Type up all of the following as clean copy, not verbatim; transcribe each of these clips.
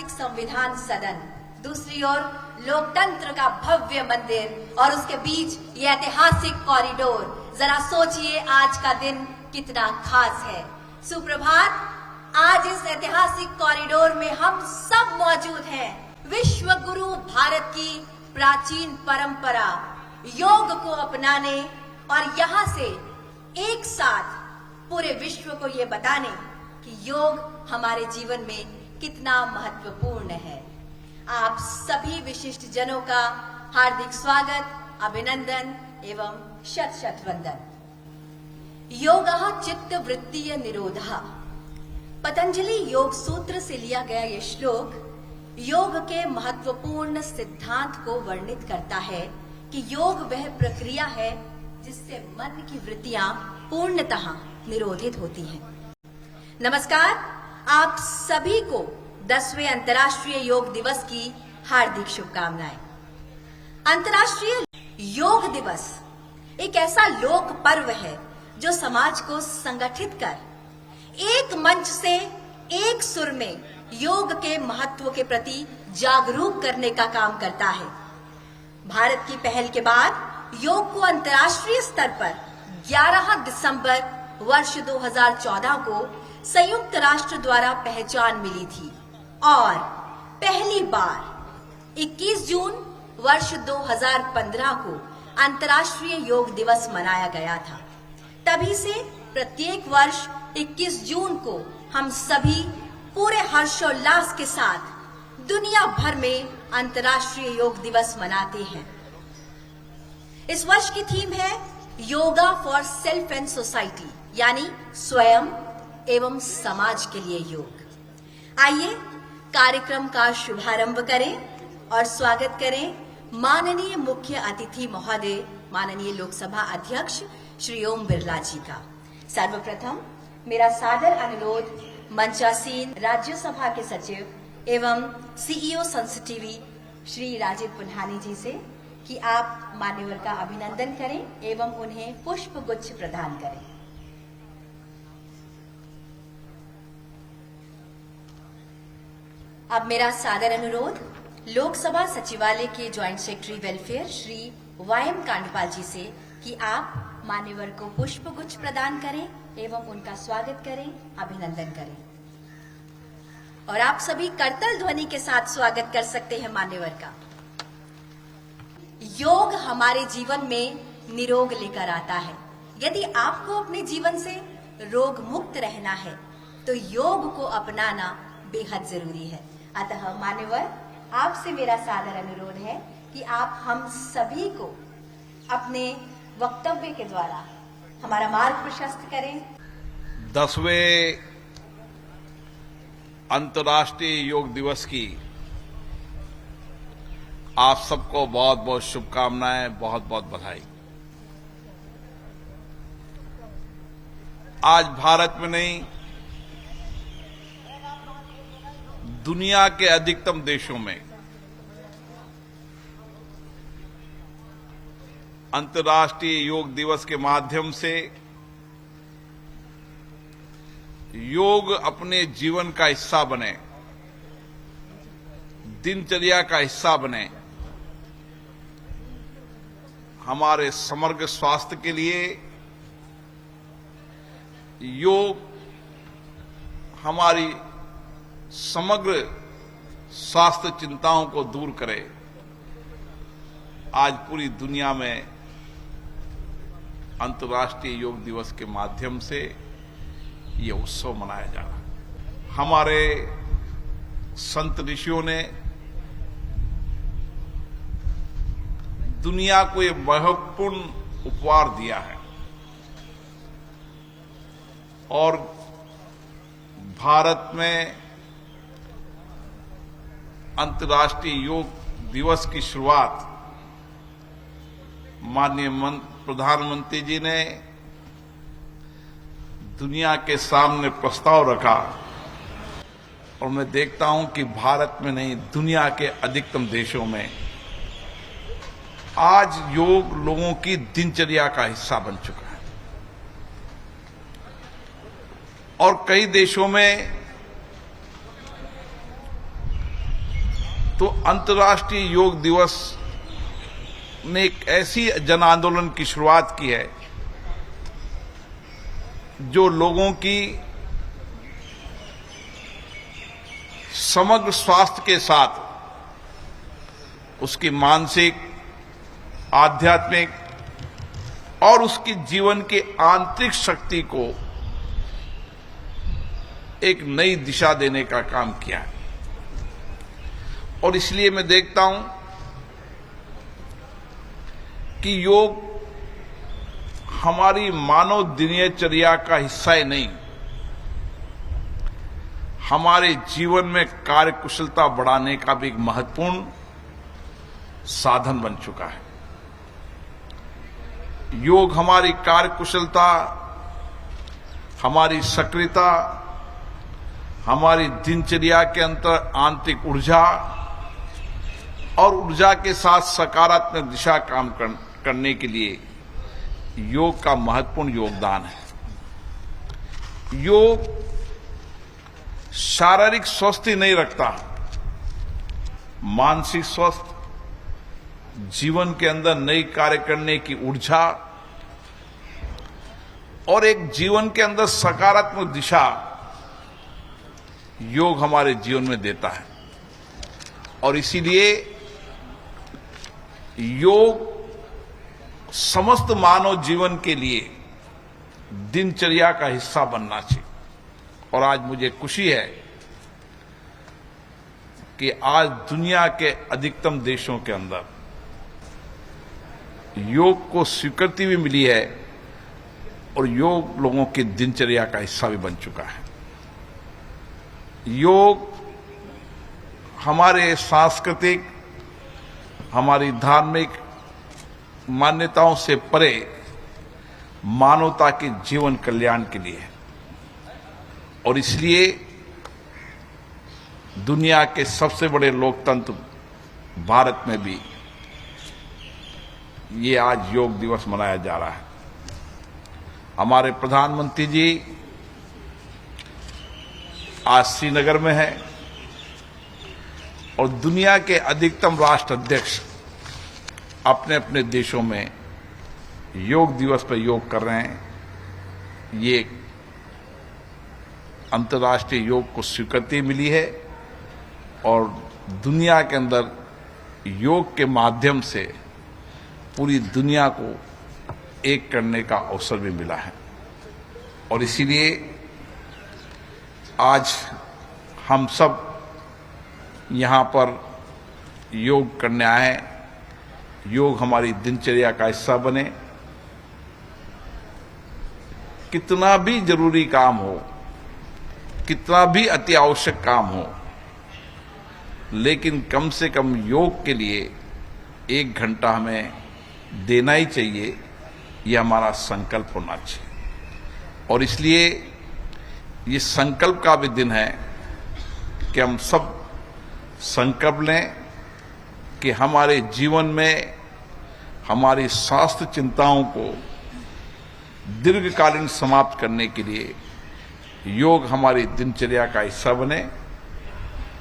ऐतिहासिक संविधान सदन, दूसरी ओर लोकतंत्र का भव्य मंदिर और उसके बीच ये ऐतिहासिक कॉरिडोर। जरा सोचिए आज का दिन कितना खास है। सुप्रभात। आज इस ऐतिहासिक कॉरिडोर में हम सब मौजूद हैं। विश्व गुरु भारत की प्राचीन परंपरा योग को अपनाने और यहाँ से एक साथ पूरे विश्व को ये बताने कि योग हमारे जीवन में कितना महत्वपूर्ण है। आप सभी विशिष्ट जनों का हार्दिक स्वागत, अभिनंदन एवं शत शत वंदन। योगः चित्त वृत्तीय निरोधः। पतंजलि योग सूत्र से लिया गया ये श्लोक योग के महत्वपूर्ण सिद्धांत को वर्णित करता है कि योग वह प्रक्रिया है जिससे मन की वृत्तियां पूर्णतः निरोधित होती हैं। नमस्कार, आप सभी को 10वें अंतर्राष्ट्रीय योग दिवस की हार्दिक शुभकामनाएं। अंतर्राष्ट्रीय योग दिवस एक ऐसा लोक पर्व है जो समाज को संगठित कर एक मंच से एक सुर में योग के महत्व के प्रति जागरूक करने का काम करता है। भारत की पहल के बाद योग को अंतर्राष्ट्रीय स्तर पर 11 दिसंबर वर्ष 2014 को संयुक्त राष्ट्र द्वारा पहचान मिली थी और पहली बार 21 जून वर्ष 2015 को अंतर्राष्ट्रीय योग दिवस मनाया गया था। तभी से प्रत्येक वर्ष 21 जून को हम सभी पूरे हर्षोल्लास के साथ दुनिया भर में अंतर्राष्ट्रीय योग दिवस मनाते हैं। इस वर्ष की थीम है yoga for self and society, यानी स्वयं एवं समाज के लिए योग। आइए कार्यक्रम का शुभारंभ करें और स्वागत करें माननीय मुख्य अतिथि महोदय, माननीय लोकसभा अध्यक्ष श्री ओम बिरला जी का। सर्वप्रथम मेरा सादर अनुरोध मंचासीन राज्यसभा के सचिव एवं सीईओ संस टीवी श्री राजीव पुन्हानी जी से कि आप मान्यवर का अभिनंदन करें एवं उन्हें पुष्प गुच्छ प्रदान करें। अब मेरा सादर अनुरोध लोकसभा सचिवालय के joint secretary welfare Shri Vayam Kandpal ji से कि आप मान्यवर को पुष्प गुच्छ प्रदान करें एवं उनका स्वागत करें, अभिनंदन करें। और आप सभी करतल ध्वनि के साथ स्वागत कर सकते हैं मान्यवर का। योग हमारे जीवन में निरोग लेकर आता है। यदि आपको अपने जीवन से रोग मुक्त रहना है तो योग को अपनाना बेहद जरूरी है। अतः मान्यवर, आपसे मेरा सादर अनुरोध है कि आप हम सभी को अपने वक्तव्य के द्वारा हमारा मार्ग प्रशस्त करें। 10वें अंतर्राष्ट्रीय योग दिवस की आप सबको बहुत बहुत शुभकामनाएं, बहुत बहुत बधाई। आज भारत में नहीं, दुनिया के अधिकतम देशों में अंतर्राष्ट्रीय योग दिवस के माध्यम से योग अपने जीवन का हिस्सा बने, दिनचर्या का हिस्सा बने। हमारे समग्र स्वास्थ्य के लिए योग हमारी समग्र स्वास्थ्य चिंताओं को दूर करे। आज पूरी दुनिया में अंतर्राष्ट्रीय योग दिवस के माध्यम से ये उत्सव मनाया जा रहा है। हमारे संत ऋषियों ने दुनिया को ये महत्वपूर्ण उपहार दिया है और भारत में अंतर्राष्ट्रीय योग दिवस की शुरुआत माननीय प्रधानमंत्री जी ने दुनिया के सामने प्रस्ताव रखा और मैं देखता हूं कि भारत में नहीं, दुनिया के अधिकतम देशों में आज योग लोगों की दिनचर्या का हिस्सा बन चुका है और कई देशों में तो अंतर्राष्ट्रीय योग दिवस ने एक ऐसी जन आंदोलन की शुरुआत की है जो लोगों की समग्र स्वास्थ्य के साथ उसकी मानसिक, आध्यात्मिक और उसकी जीवन के आंतरिक शक्ति को एक नई दिशा देने का काम किया है। और इसलिए मैं देखता हूं कि योग हमारी मानव दिनचर्या का हिस्सा ही नहीं, हमारे जीवन में कार्यकुशलता बढ़ाने का भी एक महत्वपूर्ण साधन बन चुका है। योग हमारी कार्यकुशलता, हमारी सक्रियता, हमारी दिनचर्या के अंतर आंतरिक ऊर्जा और ऊर्जा के साथ सकारात्मक दिशा काम करने के लिए योग का महत्वपूर्ण योगदान है। योग शारीरिक स्वस्थ ही नहीं रखता, मानसिक स्वस्थ, जीवन के अंदर नई कार्य करने की ऊर्जा और एक जीवन के अंदर सकारात्मक दिशा योग हमारे जीवन में देता है। और इसीलिए योग समस्त मानव जीवन के लिए दिनचर्या का हिस्सा बनना चाहिए। और आज मुझे खुशी है कि आज दुनिया के अधिकतम देशों के अंदर योग को स्वीकृति भी मिली है और योग लोगों की दिनचर्या का हिस्सा भी बन चुका है। योग हमारे सांस्कृतिक, हमारी धार्मिक मान्यताओं से परे मानवता के जीवन कल्याण के लिए है। और इसलिए दुनिया के सबसे बड़े लोकतंत्र भारत में भी ये आज योग दिवस मनाया जा रहा है। हमारे प्रधानमंत्री जी आज श्रीनगर में है और दुनिया के अधिकतम राष्ट्र अध्यक्ष अपने अपने देशों में योग दिवस पर योग कर रहे हैं। ये अंतर्राष्ट्रीय योग को स्वीकृति मिली है और दुनिया के अंदर योग के माध्यम से पूरी दुनिया को एक करने का अवसर भी मिला है। और इसीलिए आज हम सब यहां पर योग करने आए हैं। योग हमारी दिनचर्या का हिस्सा बने। कितना भी जरूरी काम हो, कितना भी अति आवश्यक काम हो, लेकिन कम से कम योग के लिए 1 घंटा हमें देना ही चाहिए। यह हमारा संकल्प होना चाहिए। और इसलिए ये संकल्प का भी दिन है कि हम सब संकल्प लें कि हमारे जीवन में हमारी स्वास्थ्य चिंताओं को दीर्घकालीन समाप्त करने के लिए योग हमारी दिनचर्या का हिस्सा बने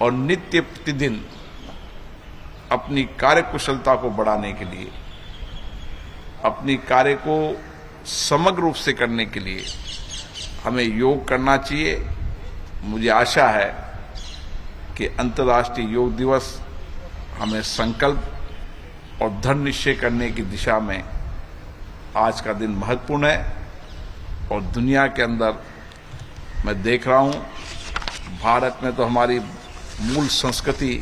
और नित्य प्रतिदिन अपनी कार्यकुशलता को बढ़ाने के लिए, अपनी कार्य को समग्र रूप से करने के लिए हमें योग करना चाहिए। मुझे आशा है कि अंतर्राष्ट्रीय योग दिवस हमें संकल्प और दृढ़ निश्चय करने की दिशा में आज का दिन महत्वपूर्ण है। और दुनिया के अंदर मैं देख रहा हूं, भारत में तो हमारी मूल संस्कृति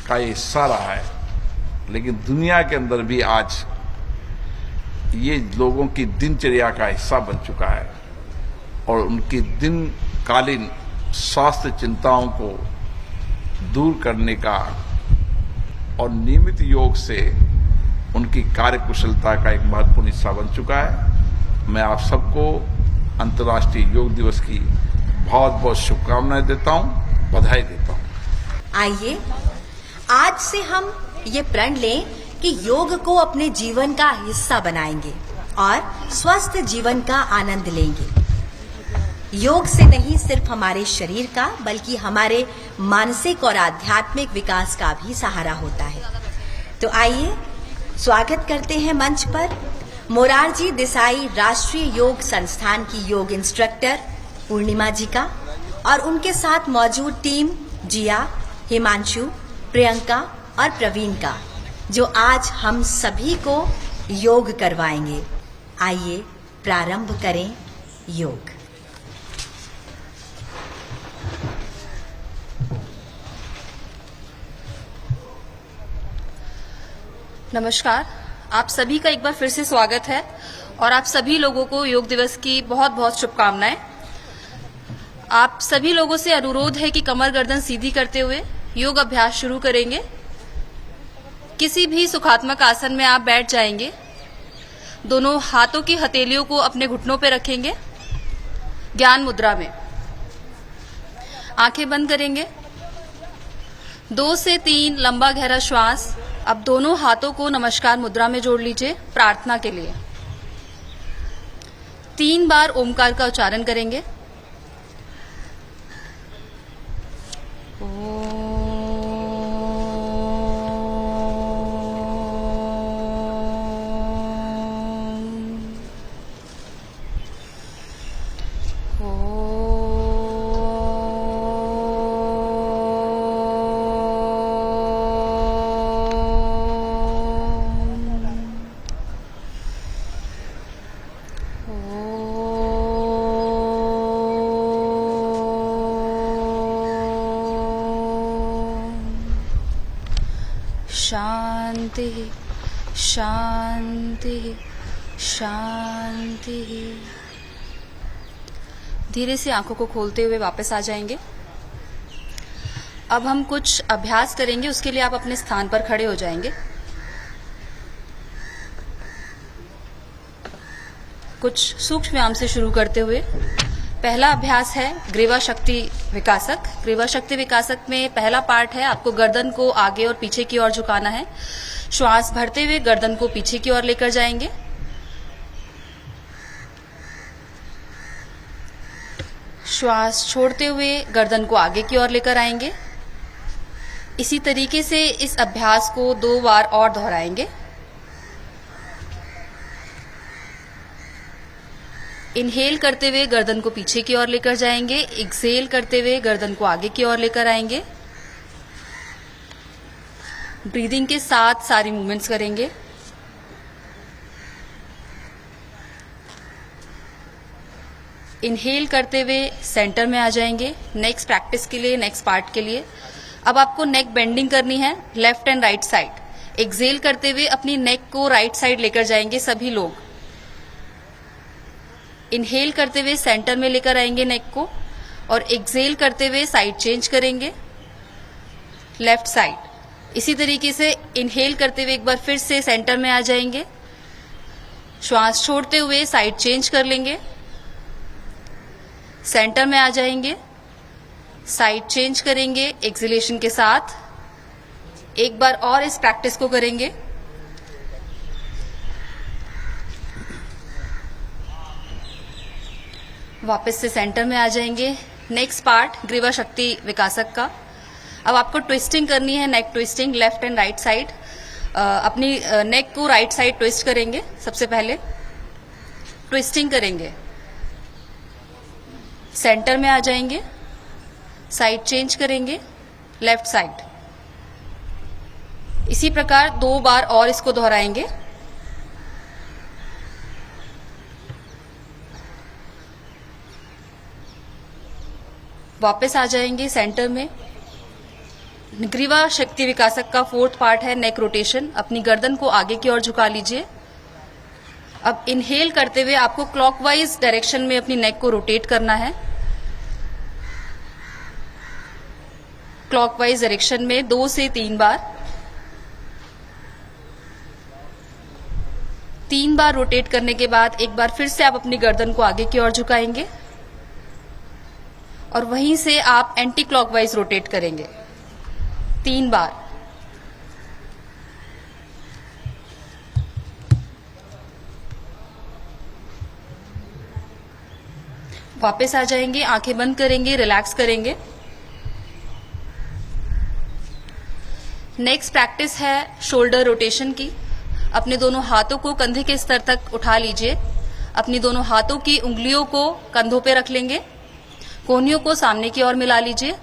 का ये हिस्सा रहा है, लेकिन दुनिया के अंदर भी आज ये लोगों की दिनचर्या का हिस्सा बन चुका है और उनकी दिनकालीन स्वास्थ्य चिंताओं को दूर करने का और नियमित योग से उनकी कार्यकुशलता का एक महत्वपूर्ण हिस्सा बन चुका है। मैं आप सबको अंतर्राष्ट्रीय योग दिवस की बहुत बहुत शुभकामनाएं देता हूं, बधाई देता हूं। आइए आज से हम ये प्रण लें कि योग को अपने जीवन का हिस्सा बनाएंगे और स्वस्थ जीवन का आनंद लेंगे। योग से नहीं सिर्फ हमारे शरीर का बल्कि हमारे मानसिक और आध्यात्मिक विकास का भी सहारा होता है। तो आइए स्वागत करते हैं मंच पर मोरारजी देसाई राष्ट्रीय योग संस्थान की योग इंस्ट्रक्टर पूर्णिमा जी का और उनके साथ मौजूद टीम जिया, हिमांशु, प्रियंका और प्रवीण का, जो आज हम सभी को योग करवाएंगे। आइए प्रारंभ करें योग। नमस्कार, आप सभी का एक बार फिर से स्वागत है और आप सभी लोगों को योग दिवस की बहुत बहुत शुभकामनाएं। आप सभी लोगों से अनुरोध है कि कमर गर्दन सीधी करते हुए योग अभ्यास शुरू करेंगे। किसी भी सुखात्मक आसन में आप बैठ जाएंगे। दोनों हाथों की हथेलियों को अपने घुटनों पर रखेंगे, ज्ञान मुद्रा में। आंखें बंद करेंगे। 2 से 3 लंबा गहरा श्वास। अब दोनों हाथों को नमस्कार मुद्रा में जोड़ लीजिए प्रार्थना के लिए। 3 बार ओमकार का उच्चारण करेंगे। शांति शांति शांति। धीरे से आंखों को खोलते हुए वापस आ जाएंगे। अब हम कुछ अभ्यास करेंगे, उसके लिए आप अपने स्थान पर खड़े हो जाएंगे। कुछ सूक्ष्म व्यायाम से शुरू करते हुए पहला अभ्यास है ग्रीवा शक्ति विकासक। ग्रीवा शक्ति विकासक में पहला पार्ट है, आपको गर्दन को आगे और पीछे की ओर झुकाना है। श्वास भरते हुए गर्दन को पीछे की ओर लेकर जाएंगे। श्वास छोड़ते हुए गर्दन को आगे की ओर लेकर आएंगे। इसी तरीके से इस अभ्यास को 2 बार और दोहराएंगे। इनहेल करते हुए गर्दन को पीछे की ओर लेकर जाएंगे। एक्सहेल करते हुए गर्दन को आगे की ओर लेकर आएंगे। ब्रीदिंग के साथ सारी मूवमेंट्स करेंगे। इनहेल करते हुए सेंटर में आ जाएंगे। नेक्स्ट प्रैक्टिस के लिए, नेक्स्ट पार्ट के लिए अब आपको नेक बेंडिंग करनी है, left and right side. Exhale करते हुए अपनी नेक को राइट साइड लेकर जाएंगे सभी लोग। इनहेल करते हुए सेंटर में लेकर आएंगे नेक को और एक्सहेल करते हुए साइड चेंज करेंगे, लेफ्ट साइड। इसी तरीके से इनहेल करते हुए एक बार फिर से सेंटर में आ जाएंगे। श्वास छोड़ते हुए साइड चेंज कर लेंगे, सेंटर में आ जाएंगे, साइड चेंज करेंगे एक्सहेलेशन के साथ। एक बार और इस प्रैक्टिस को करेंगे। वापस से सेंटर में आ जाएंगे। नेक्स्ट पार्ट ग्रीवा शक्ति विकासक का। अब आपको ट्विस्टिंग करनी है, neck twisting, left and right side. अपनी नेक को राइट साइड ट्विस्ट करेंगे। सबसे पहले ट्विस्टिंग करेंगे, सेंटर में आ जाएंगे, साइड चेंज करेंगे, लेफ्ट साइड। इसी प्रकार 2 बार और इसको दोहराएंगे। वापस आ जाएंगे सेंटर में। ग्रीवा शक्ति विकासक का 4th पार्ट है नेक रोटेशन। अपनी गर्दन को आगे की ओर झुका लीजिए। अब इनहेल करते हुए आपको क्लॉकवाइज डायरेक्शन में अपनी नेक को रोटेट करना है। क्लॉकवाइज डायरेक्शन में 2 से 3 बार। 3 बार रोटेट करने के बाद एक बार फिर से आप अपनी गर्दन को आगे की ओर झुकाएंगे और वहीं से आप एंटी क्लॉकवाइज रोटेट करेंगे 3 बार। वापस आ जाएंगे, आंखें बंद करेंगे, रिलैक्स करेंगे। नेक्स्ट प्रैक्टिस है शोल्डर रोटेशन की। अपने दोनों हाथों को कंधे के स्तर तक उठा लीजिए। अपनी दोनों हाथों की उंगलियों को कंधों पे रख लेंगे। कोहनियों को सामने की ओर मिला लीजिए।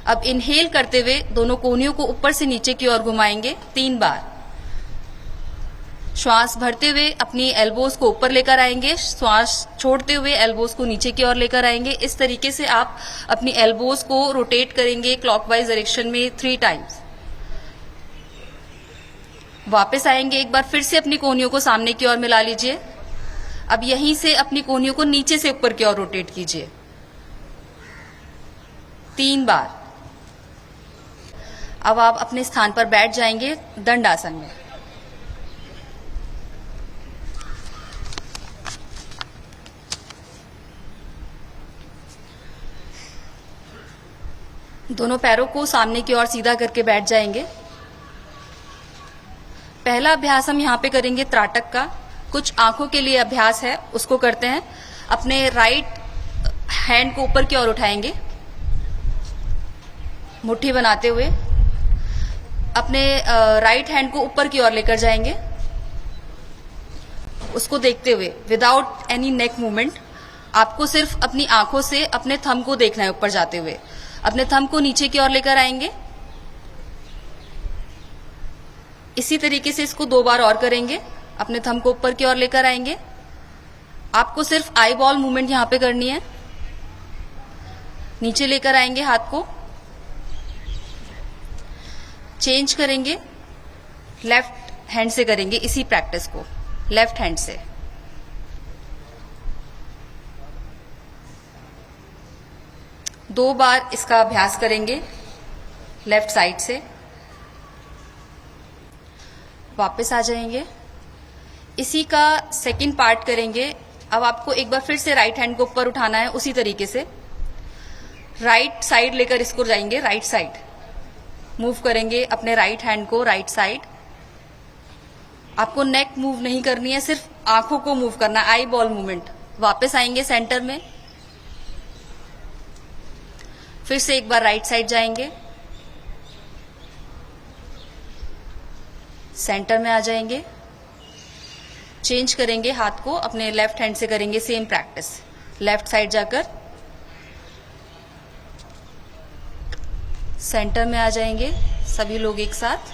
अब इनहेल करते हुए दोनों कोहनियों को ऊपर से नीचे की ओर घुमाएंगे 3 बार। श्वास भरते हुए अपनी एल्बोज को ऊपर लेकर आएंगे। श्वास छोड़ते हुए एल्बोज को नीचे की ओर लेकर आएंगे। इस तरीके से आप अपनी एल्बोज को रोटेट करेंगे क्लॉकवाइज डायरेक्शन में 3 टाइम्स। वापस आएंगे, एक बार फिर से अपनी कोहनियों को सामने की ओर मिला लीजिए। अब यहीं से अपनी कोहनियों को नीचे से ऊपर की ओर रोटेट कीजिए 3 बार। अब आप अपने स्थान पर बैठ जाएंगे दंड आसन में। दोनों पैरों को सामने की ओर सीधा करके बैठ जाएंगे। पहला अभ्यास हम यहाँ पे करेंगे त्राटक का। कुछ आंखों के लिए अभ्यास है, उसको करते हैं। अपने राइट हैंड को ऊपर की ओर उठाएंगे मुट्ठी बनाते हुए। अपने राइट हैंड को ऊपर की ओर लेकर जाएंगे, उसको देखते हुए विदाउट एनी नेक मूवमेंट। आपको सिर्फ अपनी आंखों से अपने थंब को देखना है ऊपर जाते हुए। अपने थंब को नीचे की ओर लेकर आएंगे। इसी तरीके से इसको 2 बार और करेंगे। अपने थंब को ऊपर की ओर लेकर आएंगे। आपको सिर्फ आई बॉल मूवमेंट यहां पे करनी है। नीचे लेकर आएंगे हाथ को, चेंज करेंगे, लेफ्ट हैंड से करेंगे इसी प्रैक्टिस को, लेफ्ट हैंड से। दो बार इसका अभ्यास करेंगे लेफ्ट साइड से। वापस आ जाएंगे, इसी का सेकंड पार्ट करेंगे। अब आपको एक बार फिर से राइट हैंड को ऊपर उठाना है उसी तरीके से। राइट साइड लेकर इसको जाएंगे, राइट साइड मूव करेंगे अपने राइट हैंड को राइट साइड। आपको नेक मूव नहीं करनी है, सिर्फ आंखों को मूव करना है, आई बॉल मूवमेंट। वापस आएंगे सेंटर में, फिर से एक बार राइट साइड जाएंगे, सेंटर में आ जाएंगे, चेंज करेंगे हाथ को, अपने लेफ्ट हैंड से करेंगे सेम प्रैक्टिस। लेफ्ट साइड जाकर सेंटर में आ जाएंगे सभी लोग एक साथ।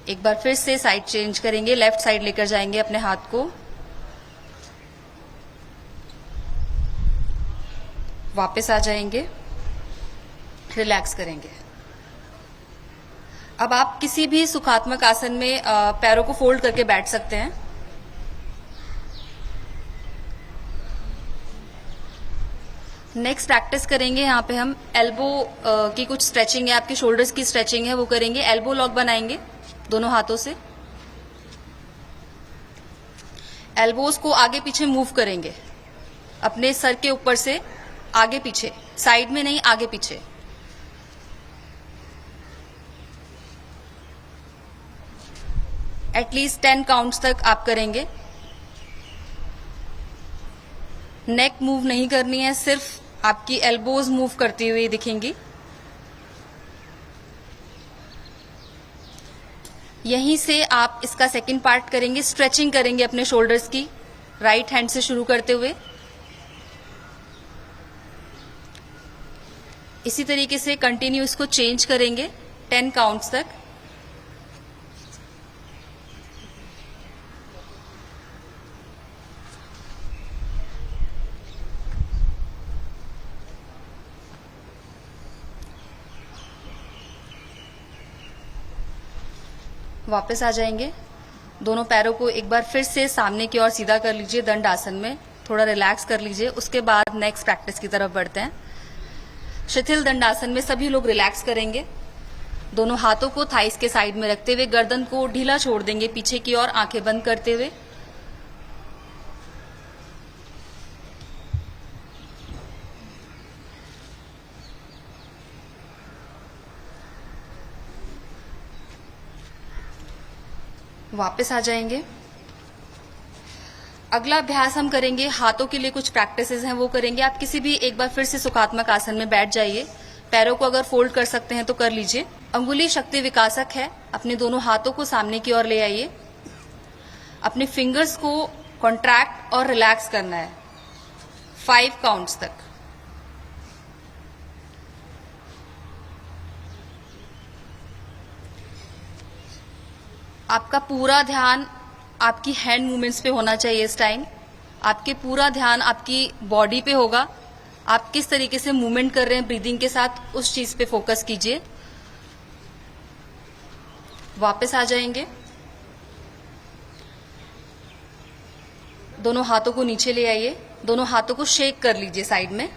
एक बार फिर से साइड चेंज करेंगे, लेफ्ट साइड लेकर जाएंगे अपने हाथ को, वापस आ जाएंगे, रिलैक्स करेंगे। अब आप किसी भी सुखात्मक आसन में पैरों को फोल्ड करके बैठ सकते हैं। नेक्स्ट प्रैक्टिस करेंगे, यहाँ पे हम एल्बो की कुछ स्ट्रेचिंग है, आपके शोल्डर्स की स्ट्रेचिंग है वो करेंगे। एल्बो लॉक बनाएंगे दोनों हाथों से, एल्बोज को आगे पीछे मूव करेंगे अपने सर के ऊपर से, आगे पीछे, साइड में नहीं, आगे पीछे। एटलीस्ट 10 काउंट्स तक आप करेंगे। नेक मूव नहीं करनी है, सिर्फ आपकी एल्बोज मूव करती हुई दिखेंगी। यहीं से आप इसका सेकंड पार्ट करेंगे, स्ट्रेचिंग करेंगे अपने शोल्डर्स की, राइट हैंड से शुरू करते हुए। इसी तरीके से कंटिन्यू इसको चेंज करेंगे 10 काउंट्स तक। वापस आ जाएंगे, दोनों पैरों को एक बार फिर से सामने की ओर सीधा कर लीजिए दंड आसन में, थोड़ा रिलैक्स कर लीजिए। उसके बाद नेक्स्ट प्रैक्टिस की तरफ बढ़ते हैं। शिथिल दंड आसन में सभी लोग रिलैक्स करेंगे। दोनों हाथों को थाइस के साइड में रखते हुए गर्दन को ढीला छोड़ देंगे पीछे की ओर, आंखें बंद करते हुए। वापस आ जाएंगे। अगला अभ्यास हम करेंगे, हाथों के लिए कुछ प्रैक्टिसेस हैं वो करेंगे। आप किसी भी एक बार फिर से सुखात्मक आसन में बैठ जाइए। पैरों को अगर फोल्ड कर सकते हैं तो कर लीजिए। अंगुली शक्ति विकासक है। अपने दोनों हाथों को सामने की ओर ले आइए। अपने फिंगर्स को कॉन्ट्रैक्ट और रिलैक्स करना है 5 काउंट्स तक। आपका पूरा ध्यान आपकी हैंड मूवमेंट्स पे होना चाहिए इस टाइम। आपके पूरा ध्यान आपकी बॉडी पे होगा। आप किस तरीके से मूवमेंट कर रहे हैं ब्रीदिंग के साथ, उस चीज पे फोकस कीजिए। वापस आ जाएंगे। दोनों हाथों को नीचे ले आइए। दोनों हाथों को शेक कर लीजिए साइड में।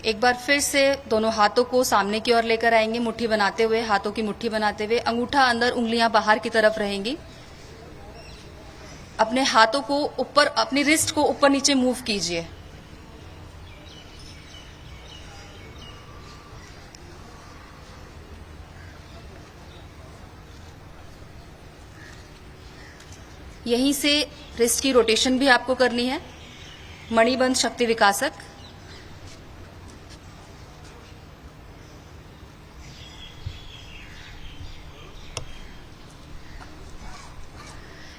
एक बार फिर से दोनों हाथों को सामने की ओर लेकर आएंगे, मुट्ठी बनाते हुए, हाथों की मुट्ठी बनाते हुए। अंगूठा अंदर, उंगलियां बाहर की तरफ रहेंगी। अपने हाथों को ऊपर, अपनी रिस्ट को ऊपर नीचे मूव कीजिए। यहीं से रिस्ट की रोटेशन भी आपको करनी है। मणिबंध शक्ति विकासक।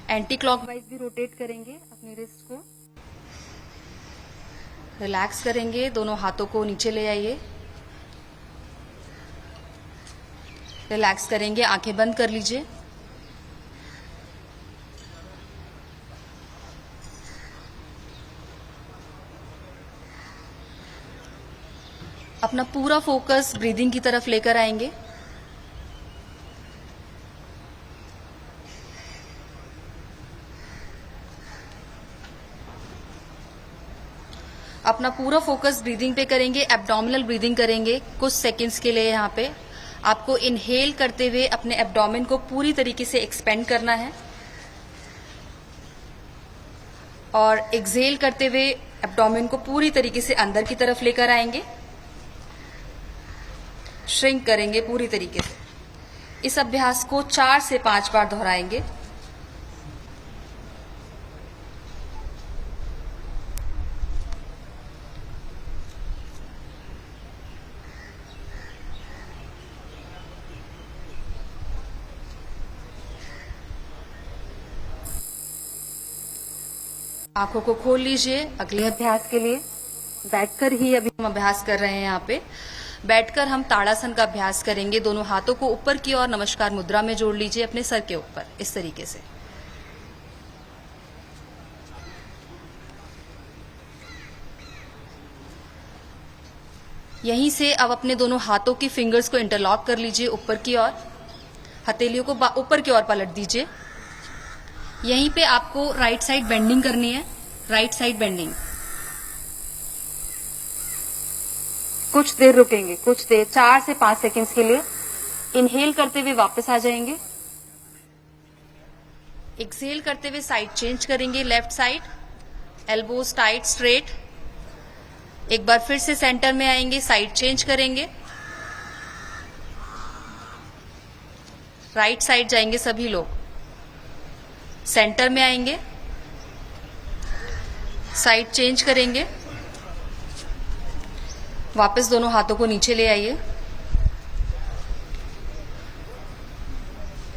एंटी क्लॉकवाइज भी रोटेट करेंगे। अपनी रिस्ट को रिलैक्स करेंगे। दोनों हाथों को नीचे ले आइए। रिलैक्स करेंगे। आंखें बंद कर लीजिए। अपना पूरा फोकस ब्रीदिंग की तरफ लेकर आएंगे। अपना पूरा फोकस ब्रीदिंग पे करेंगे। एब्डोमिनल ब्रीदिंग करेंगे कुछ सेकंड्स के लिए। यहाँ पे आपको इनहेल करते हुए अपने एब्डोमेन को पूरी तरीके से एक्सपेंड करना है और एक्सहेल करते हुए एब्डोमेन को पूरी तरीके से अंदर की तरफ लेकर आएंगे। श्रिंक करेंगे पूरी तरीके से। इस अभ्यास को 4 से 5 बार दोहराएंगे। आंखों को खोल लीजिए अगले अभ्यास के लिए। बैठकर ही अभी हम अभ्यास कर रहे हैं। यहाँ पे बैठकर हम ताड़ासन का अभ्यास करेंगे। दोनों हाथों को ऊपर की ओर नमस्कार मुद्रा में जोड़ लीजिए अपने सर के ऊपर, इस तरीके से। यहीं से अब अपने दोनों हाथों की फिंगर्स को इंटरलॉक कर लीजिए ऊपर की ओर। हथेलियों को ऊपर की ओर पलट दीजिए। यहीं पे आपको राइट साइड बेंडिंग करनी है। Right side bending. कुछ देर रुकेंगे, कुछ देर, 4 से 5 सेकंड्स के लिए। इनहेल करते हुए वापस आ जाएंगे। एक्सहेल करते हुए साइड चेंज करेंगे, left side. Elbows tight straight. एक बार फिर से सेंटर में आएंगे, साइड चेंज करेंगे। राइट साइड जाएंगे सभी लोग। सेंटर में आएंगे, साइड चेंज करेंगे। वापस दोनों हाथों को नीचे ले आइए।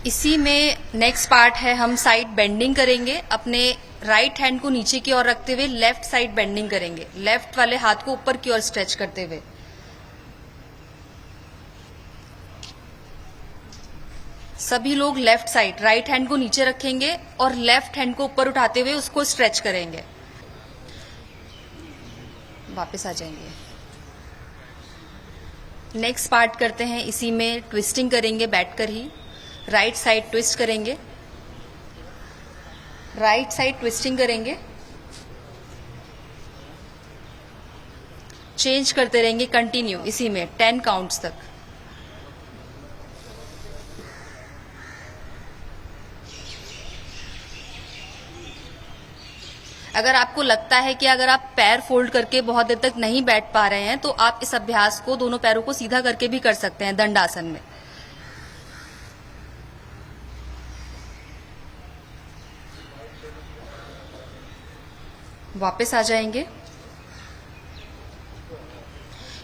इसी में नेक्स्ट पार्ट है, हम साइड बेंडिंग करेंगे। अपने राइट हैंड को नीचे की ओर रखते हुए लेफ्ट साइड बेंडिंग करेंगे। लेफ्ट वाले हाथ को ऊपर की ओर स्ट्रेच करते हुए। सभी लोग लेफ्ट साइड राइट हैंड को नीचे रखेंगे और लेफ्ट हैंड को ऊपर उठाते हुए उसको स्ट्रेच करेंगे। वापस आ जाएंगे। नेक्स्ट पार्ट करते हैं, इसी में ट्विस्टिंग करेंगे बैठकर ही। राइट साइड ट्विस्ट करेंगे। राइट साइड ट्विस्टिंग करेंगे। चेंज करते रहेंगे कंटिन्यू इसी में 10 काउंट्स तक। अगर आपको लगता है कि अगर आप पैर फोल्ड करके बहुत देर तक नहीं बैठ पा रहे हैं तो आप इस अभ्यास को दोनों पैरों को सीधा करके भी कर सकते हैं दंडासन में। वापस आ जाएंगे।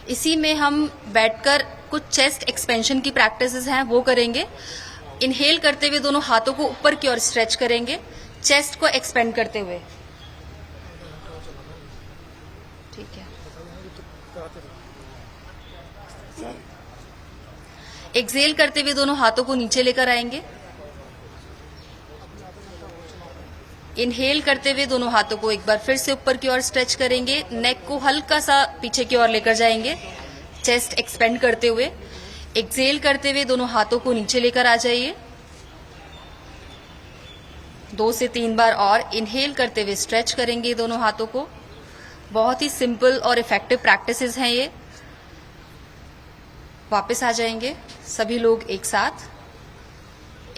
इसी में हम बैठकर कुछ चेस्ट एक्सपेंशन की प्रैक्टिसेस हैं वो करेंगे। इनहेल करते हुए दोनों हाथों को ऊपर की ओर स्ट्रेच करेंगे, चेस्ट को एक्सपेंड करते हुए। ठीक है। एक्सहेल करते हुए दोनों हाथों को नीचे लेकर आएंगे। इनहेल करते हुए दोनों हाथों को एक बार फिर से ऊपर की ओर स्ट्रेच करेंगे, नेक को हल्का सा पीछे की ओर लेकर जाएंगे, चेस्ट एक्सपेंड करते हुए। एक्सहेल करते हुए दोनों हाथों को नीचे लेकर आ जाइए। 2 से 3 बार और इनहेल करते हुए स्ट्रेच करेंगे दोनों हाथों को। बहुत ही सिंपल और इफेक्टिव प्रैक्टिसेस हैं ये। वापस आ जाएंगे सभी लोग एक साथ।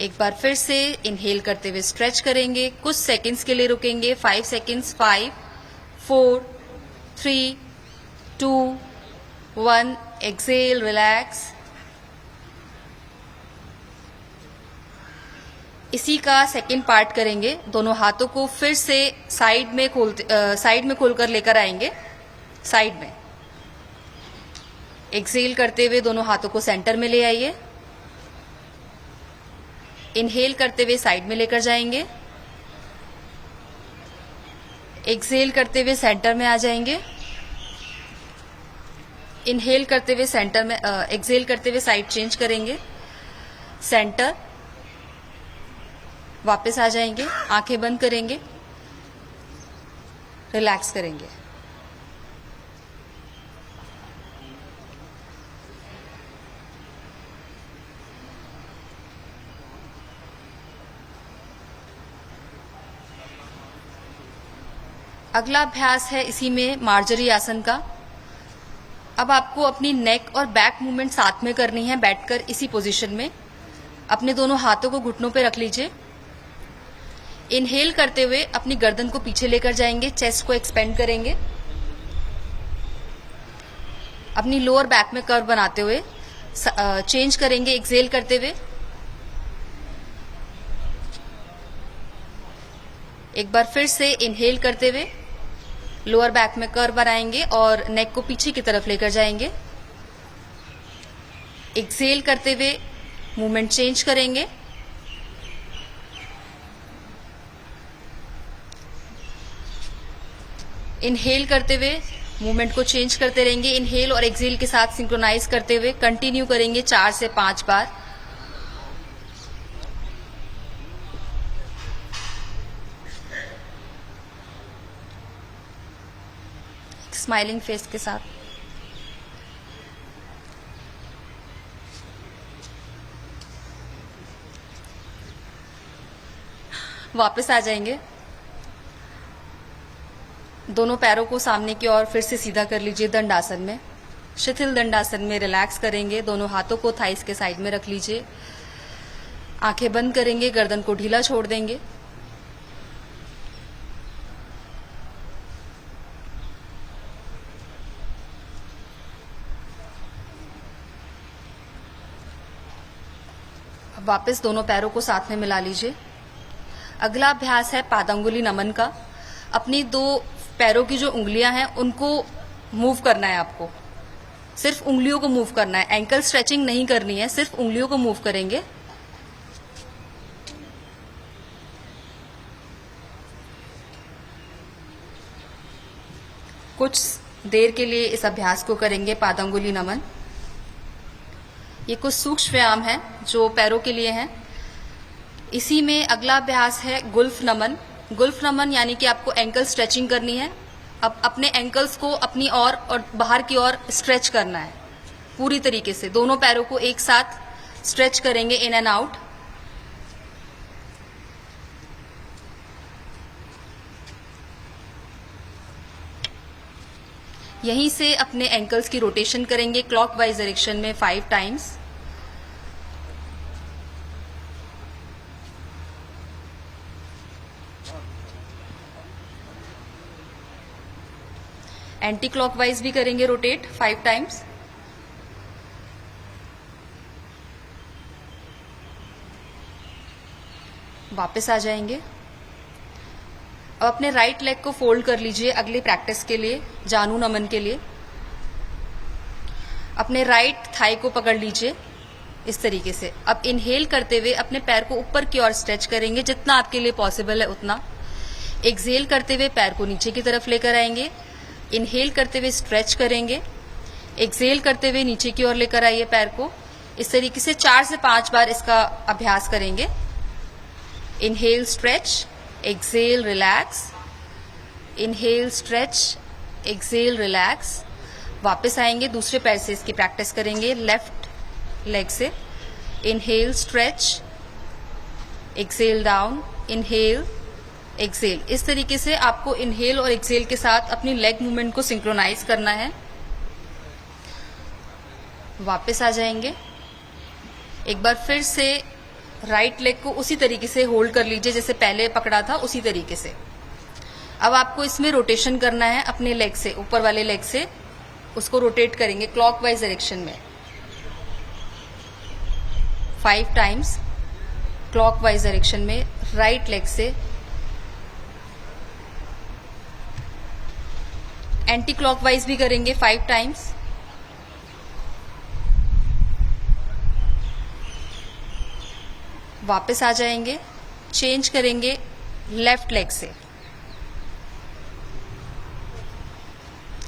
एक बार फिर से इनहेल करते हुए स्ट्रेच करेंगे, कुछ सेकंड्स के लिए रुकेंगे, 5 सेकंड्स, 5, 4, 3, 2, 1, एक्सहेल, रिलैक्स। इसी का सेकंड पार्ट करेंगे। दोनों हाथों को फिर से साइड में खोलकर लेकर आएंगे, साइड में। एक्सहेल करते हुए दोनों हाथों को सेंटर में ले आइए। इनहेल करते हुए साइड में लेकर जाएंगे। एक्सहेल करते हुए सेंटर में आ जाएंगे। इनहेल करते हुए सेंटर में, एक्सहेल करते हुए साइड चेंज करेंगे, सेंटर। वापस आ जाएंगे, आंखें बंद करेंगे, रिलैक्स करेंगे। अगला अभ्यास है इसी में मार्जरी आसन का। अब आपको अपनी नेक और बैक मूवमेंट साथ में करनी है बैठकर इसी पोजीशन में। अपने दोनों हाथों को घुटनों पे रख लीजिए। इनहेल करते हुए अपनी गर्दन को पीछे लेकर जाएंगे, चेस्ट को एक्सपेंड करेंगे। अपनी लोअर बैक में कर्व बनाते हुए चेंज करेंगे एक्सहेल करते हुए। एक बार फिर से इनहेल करते हुए लोअर बैक में कर्व बनाएंगे और नेक को पीछे की तरफ लेकर जाएंगे। एक्सहेल करते हुए मूवमेंट चेंज करेंगे। इनहेल करते हुए मूवमेंट को चेंज करते रहेंगे। इनहेल और एक्सहेल के साथ सिंक्रोनाइज करते हुए कंटिन्यू करेंगे 4 से 5 बार। स्माइलिंग फेस के साथ। वापस आ जाएंगे। दोनों पैरों को सामने की ओर फिर से सीधा कर लीजिए दंडासन में। शिथिल दंडासन में रिलैक्स करेंगे। दोनों हाथों को थाइस के साइड में रख लीजिए। आंखें बंद करेंगे, गर्दन को ढीला छोड़ देंगे। अब वापस दोनों पैरों को साथ में मिला लीजिए। अगला अभ्यास है पादांगुली नमन का। अपनी 2 पैरों की जो उंगलियां हैं उनको मूव करना है आपको। सिर्फ उंगलियों को मूव करना है, एंकल स्ट्रेचिंग नहीं करनी है, सिर्फ उंगलियों को मूव करेंगे। कुछ देर के लिए इस अभ्यास को करेंगे पादांगुली नमन। ये कुछ सूक्ष्म व्यायाम है जो पैरों के लिए हैं। इसी में अगला अभ्यास है गुल्फ नमन। गुल्फ नमन यानी कि आपको एंकल स्ट्रेचिंग करनी है। अब अपने एंकल्स को अपनी ओर और बाहर की ओर स्ट्रेच करना है पूरी तरीके से। दोनों पैरों को एक साथ स्ट्रेच करेंगे इन एंड आउट। यहीं से अपने एंकल्स की रोटेशन करेंगे क्लॉकवाइज डायरेक्शन में 5 टाइम्स। एंटी क्लॉकवाइज भी करेंगे रोटेट 5 टाइम्स। वापस आ जाएंगे। अब अपने राइट लेग को फोल्ड कर लीजिए अगली प्रैक्टिस के लिए, जानू नमन के लिए। अपने राइट थाई को पकड़ लीजिए इस तरीके से। अब इनहेल करते हुए अपने पैर को ऊपर की ओर स्ट्रेच करेंगे, जितना आपके लिए पॉसिबल है उतना। एक्सहेल करते हुए पैर को नीचे की तरफ लेकर आएंगे। इनहेल करते हुए स्ट्रेच करेंगे। एक्सहेल करते हुए नीचे की ओर लेकर आइए पैर को। इस तरीके से 4 से 5 बार इसका अभ्यास करेंगे। Inhale stretch, exhale relax, inhale stretch, exhale relax. वापस आएंगे, दूसरे पैर से इसकी प्रैक्टिस करेंगे लेफ्ट लेग से। Inhale stretch, exhale down, inhale exhale. इस तरीके से आपको इनहेल और एक्सहेल के साथ अपनी लेग मूवमेंट को सिंक्रोनाइज करना है। वापस आ जाएंगे। एक बार फिर से राइट लेग को उसी तरीके से होल्ड कर लीजिए जैसे पहले पकड़ा था, उसी तरीके से। अब आपको इसमें रोटेशन करना है अपने लेग से, ऊपर वाले लेग से उसको रोटेट करेंगे क्लॉकवाइज डायरेक्शन में 5 टाइम्स। क्लॉकवाइज डायरेक्शन में राइट लेग से। एंटी क्लॉकवाइज भी करेंगे 5 टाइम्स। वापस आ जाएंगे, चेंज करेंगे लेफ्ट लेग से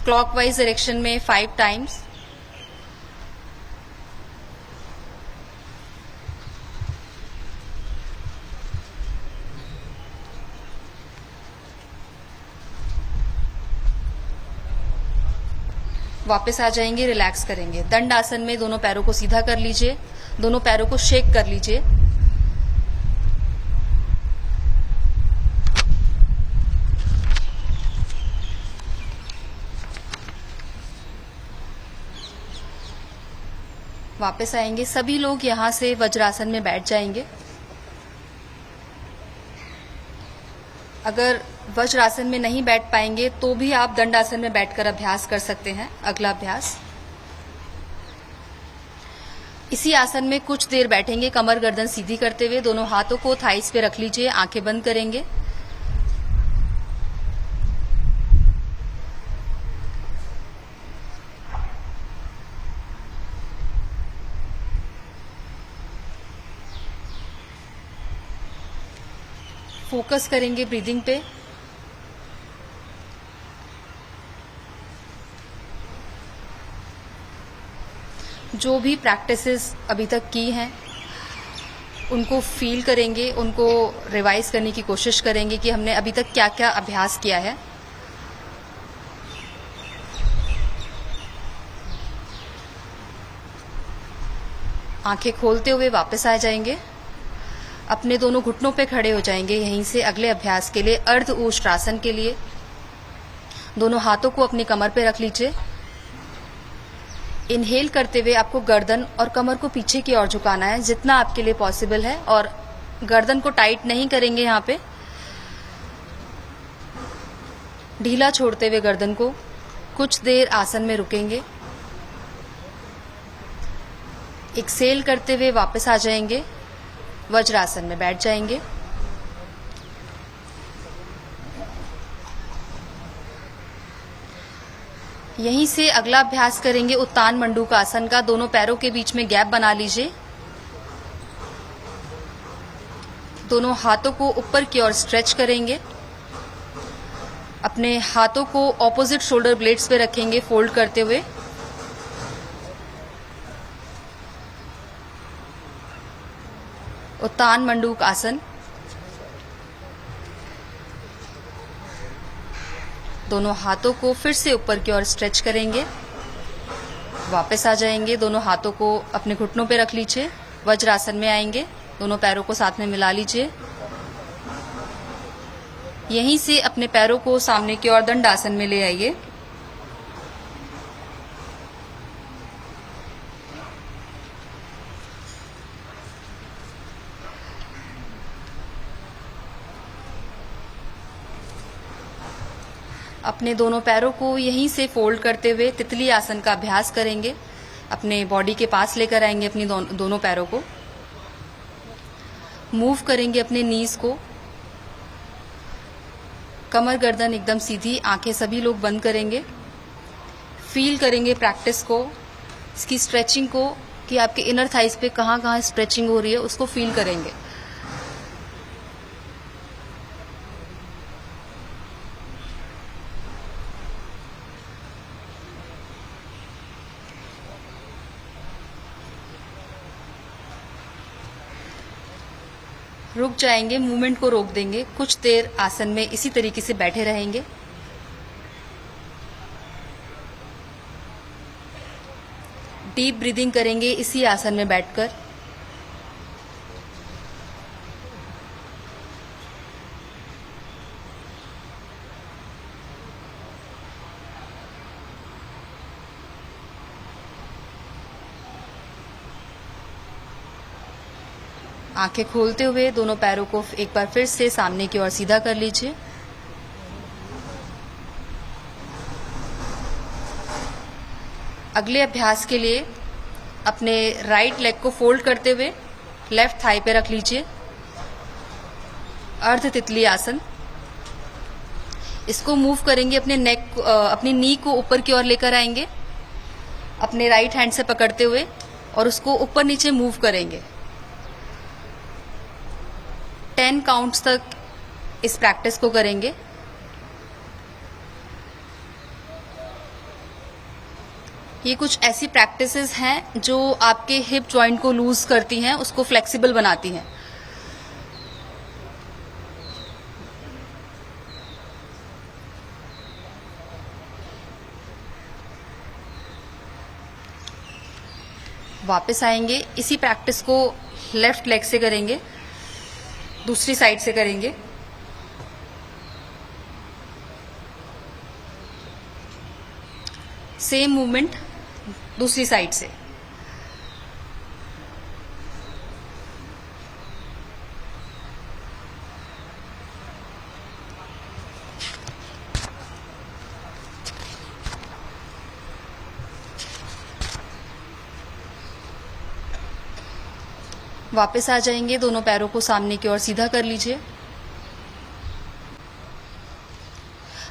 क्लॉकवाइज डायरेक्शन में 5 टाइम्स। वापस आ जाएंगे, रिलैक्स करेंगे। दंड आसन में दोनों पैरों को सीधा कर लीजिए, दोनों पैरों को शेक कर लीजिए। वापस आएंगे, सभी लोग यहां से वज्रासन में बैठ जाएंगे। अगर वज्रासन में नहीं बैठ पाएंगे तो भी आप दंडासन में बैठकर अभ्यास कर सकते हैं। अगला अभ्यास, इसी आसन में कुछ देर बैठेंगे कमर गर्दन सीधी करते हुए। दोनों हाथों को थाइस पे रख लीजिए, आंखें बंद करेंगे। फोकस करेंगे ब्रीदिंग पे। जो भी प्रैक्टिसेस अभी तक की हैं उनको फील करेंगे, उनको रिवाइज करने की कोशिश करेंगे कि हमने अभी तक क्या क्या अभ्यास किया है। आंखें खोलते हुए वापस आ जाएंगे, अपने दोनों घुटनों पे खड़े हो जाएंगे। यहीं से अगले अभ्यास के लिए अर्ध उष्ट्रासन के लिए दोनों हाथों को अपनी कमर पे रख लीजिए। इनहेल करते हुए आपको गर्दन और कमर को पीछे की ओर झुकाना है जितना आपके लिए पॉसिबल है, और गर्दन को टाइट नहीं करेंगे। यहाँ पे ढीला छोड़ते हुए गर्दन को कुछ देर आसन में रुकेंगे। एक्सहेल करते हुए वापस आ जाएंगे, वज्रासन में बैठ जाएंगे। यहीं से अगला अभ्यास करेंगे उत्तान मंडूक आसन का। दोनों पैरों के बीच में गैप बना लीजिए। दोनों हाथों को ऊपर की ओर स्ट्रेच करेंगे। अपने हाथों को ऑपोजिट शोल्डर ब्लेड्स पे रखेंगे फोल्ड करते हुए। उत्तान मंडूक आसन। दोनों हाथों को फिर से ऊपर की ओर स्ट्रेच करेंगे। वापस आ जाएंगे, दोनों हाथों को अपने घुटनों पे रख लीजिए। वज्रासन में आएंगे, दोनों पैरों को साथ में मिला लीजिए। यहीं से अपने पैरों को सामने की ओर दंडासन में ले आइए। अपने दोनों पैरों को यहीं से फोल्ड करते हुए तितली आसन का अभ्यास करेंगे। अपने बॉडी के पास लेकर आएंगे अपनी दोनों पैरों को। मूव करेंगे अपने नीज को। कमर गर्दन एकदम सीधी, आंखें सभी लोग बंद करेंगे। फील करेंगे प्रैक्टिस को, इसकी स्ट्रेचिंग को, कि आपके इनर थाइस पे कहाँ कहाँ स्ट्रेचिंग हो रही है, उसको फील करेंगे। रुक जाएंगे, मूवमेंट को रोक देंगे। कुछ देर आसन में इसी तरीके से बैठे रहेंगे। डीप ब्रीदिंग करेंगे इसी आसन में बैठकर। आंखें खोलते हुए दोनों पैरों को एक बार फिर से सामने की ओर सीधा कर लीजिए। अगले अभ्यास के लिए अपने राइट लेग को फोल्ड करते हुए लेफ्ट थाई पे रख लीजिए। अर्ध तितली आसन। इसको मूव करेंगे, अपनी नी को ऊपर की ओर लेकर आएंगे अपने राइट हैंड से पकड़ते हुए और उसको ऊपर नीचे मूव करेंगे। 10 काउंट्स तक इस प्रैक्टिस को करेंगे। ये कुछ ऐसी प्रैक्टिसेस हैं जो आपके हिप जॉइंट को लूज करती हैं, उसको फ्लेक्सिबल बनाती हैं। वापस आएंगे, इसी प्रैक्टिस को लेफ्ट लेग से करेंगे, दूसरी साइड से करेंगे। सेम मूवमेंट दूसरी साइड से। वापस आ जाएंगे, दोनों पैरों को सामने की ओर सीधा कर लीजिए।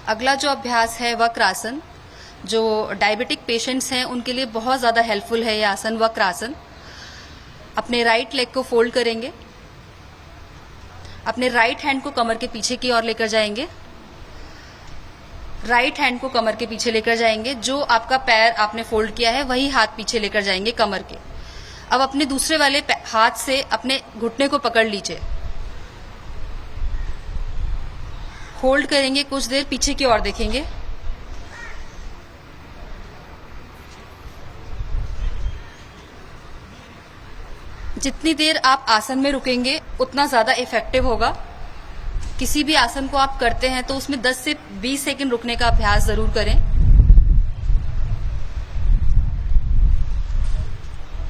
अगला जो अभ्यास है वक्रासन, जो डायबिटिक पेशेंट्स हैं उनके लिए बहुत ज़्यादा हेल्पफुल है ये आसन, वक्रासन। अपने राइट लेग को फोल्ड करेंगे, अपने राइट हैंड को कमर के पीछे की ओर लेकर जाएंगे। राइट हैंड को कमर के पीछे लेकर जाएंगे। जो आपका पैर आपने फोल्ड किया है वही हाथ पीछे लेकर जाएंगे कमर के। अब अपने दूसरे वाले हाथ से अपने घुटने को पकड़ लीजिए। होल्ड करेंगे, कुछ देर पीछे की ओर देखेंगे। जितनी देर आप आसन में रुकेंगे उतना ज्यादा इफेक्टिव होगा। किसी भी आसन को आप करते हैं तो उसमें 10 से 20 सेकंड रुकने का अभ्यास जरूर करें।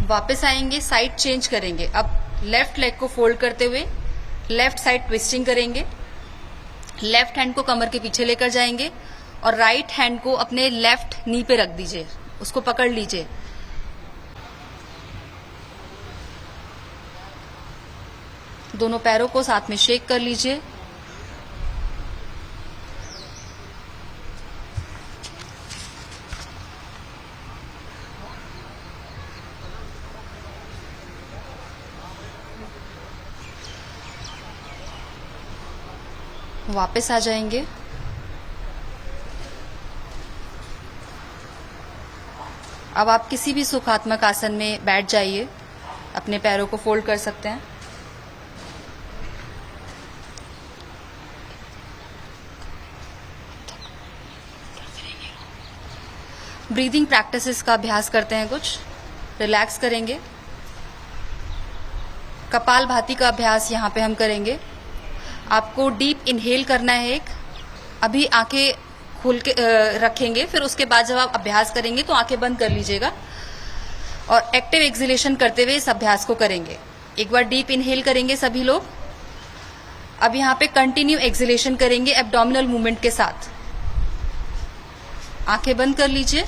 वापस आएंगे, साइड चेंज करेंगे। अब लेफ्ट लेग को फोल्ड करते हुए लेफ्ट साइड ट्विस्टिंग करेंगे। लेफ्ट हैंड को कमर के पीछे लेकर जाएंगे और राइट हैंड को अपने लेफ्ट नी पे रख दीजिए, उसको पकड़ लीजिए। दोनों पैरों को साथ में शेक कर लीजिए। वापस आ जाएंगे। अब आप किसी भी सुखात्मक आसन में बैठ जाइए, अपने पैरों को फोल्ड कर सकते हैं। ब्रीदिंग प्रैक्टिसेस का अभ्यास करते हैं, कुछ रिलैक्स करेंगे। कपालभाति का अभ्यास यहाँ पे हम करेंगे। आपको डीप इनहेल करना है एक। अभी आंखें खोल के रखेंगे, फिर उसके बाद जब आप अभ्यास करेंगे तो आंखें बंद कर लीजिएगा और एक्टिव एक्सहेलेशन करते हुए इस अभ्यास को करेंगे। एक बार डीप इनहेल करेंगे सभी लोग। अब यहाँ पे कंटिन्यू एक्सहेलेशन करेंगे एब्डोमिनल मूवमेंट के साथ। आंखें बंद कर लीजिए।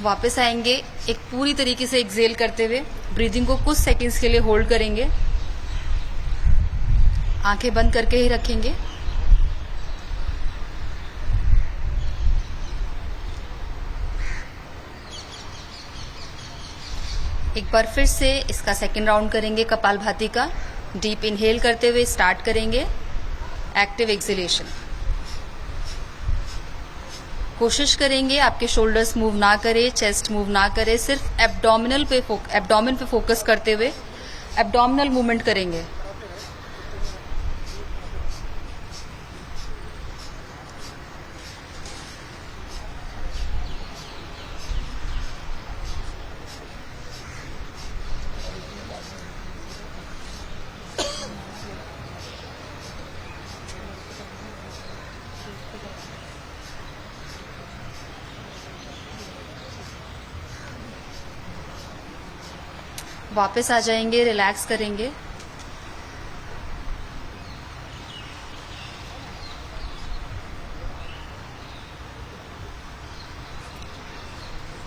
वापस आएंगे, एक पूरी तरीके से एक्सेल करते हुए ब्रीदिंग को कुछ सेकंड्स के लिए होल्ड करेंगे, आंखें बंद करके ही रखेंगे। एक बार फिर से इसका सेकंड राउंड करेंगे कपालभाति का। डीप इनहेल करते हुए स्टार्ट करेंगे एक्टिव एक्सेलेशन। कोशिश करेंगे आपके शोल्डर्स मूव ना करे, चेस्ट मूव ना करे, सिर्फ एब्डोमिन पे फोकस करते हुए एब्डोमिनल मूवमेंट करेंगे। वापस आ जाएंगे, रिलैक्स करेंगे।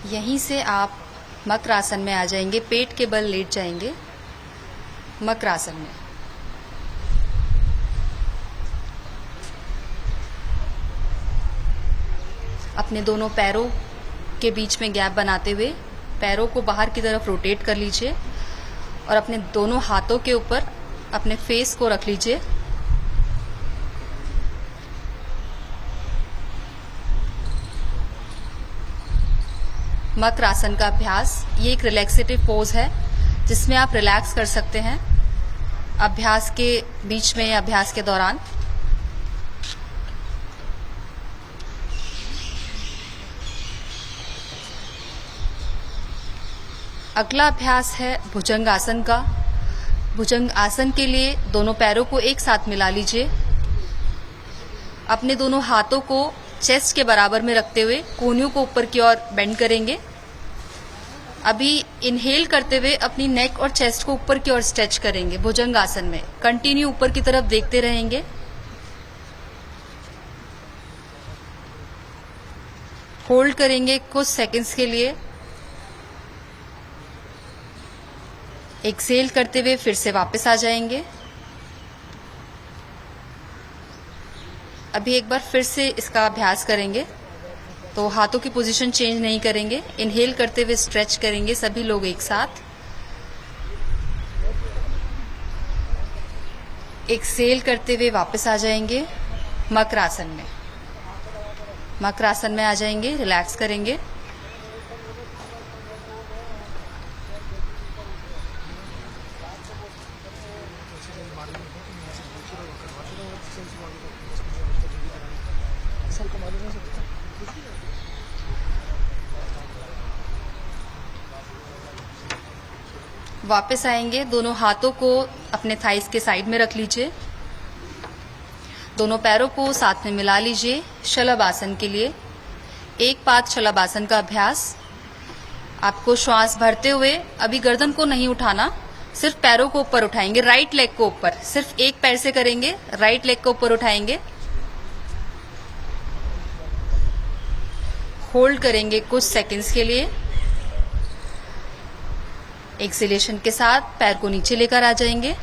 यहीं से आप मकर आसन में आ जाएंगे, पेट के बल लेट जाएंगे मकर आसन में। अपने दोनों पैरों के बीच में गैप बनाते हुए पैरों को बाहर की तरफ रोटेट कर लीजिए और अपने दोनों हाथों के ऊपर अपने फेस को रख लीजिए। मकर आसन का अभ्यास ये एक रिलैक्सेटिव पोज है जिसमें आप रिलैक्स कर सकते हैं अभ्यास के बीच में या अभ्यास के दौरान। अगला अभ्यास है भुजंग आसन का। भुजंग आसन के लिए दोनों पैरों को एक साथ मिला लीजिए। अपने दोनों हाथों को चेस्ट के बराबर में रखते हुए कोहनियों को ऊपर की ओर बेंड करेंगे। अभी इनहेल करते हुए अपनी नेक और चेस्ट को ऊपर की ओर स्ट्रेच करेंगे भुजंग आसन में। कंटिन्यू ऊपर की तरफ देखते रहेंगे। होल्ड करेंगे कुछ सेकंड्स के लिए। एक्सेल करते हुए फिर से वापस आ जाएंगे। अभी एक बार फिर से इसका अभ्यास करेंगे तो हाथों की पोजीशन चेंज नहीं करेंगे। इनहेल करते हुए स्ट्रेच करेंगे सभी लोग एक साथ। एक्सेल करते हुए वापस आ जाएंगे मकर आसन में। मकर आसन में आ जाएंगे, रिलैक्स करेंगे। वापस आएंगे, दोनों हाथों को अपने थाइस के साइड में रख लीजिए। दोनों पैरों को साथ में मिला लीजिए शलभ आसन के लिए। एक पाद शलभ आसन का अभ्यास। आपको श्वास भरते हुए अभी गर्दन को नहीं उठाना, सिर्फ पैरों को ऊपर उठाएंगे। राइट लेग को ऊपर, सिर्फ एक पैर से करेंगे। राइट लेग को ऊपर उठाएंगे, होल्ड करेंगे कुछ सेकंड्स के लिए। एक्सेलेशन के साथ पैर को नीचे लेकर आ जाएंगे।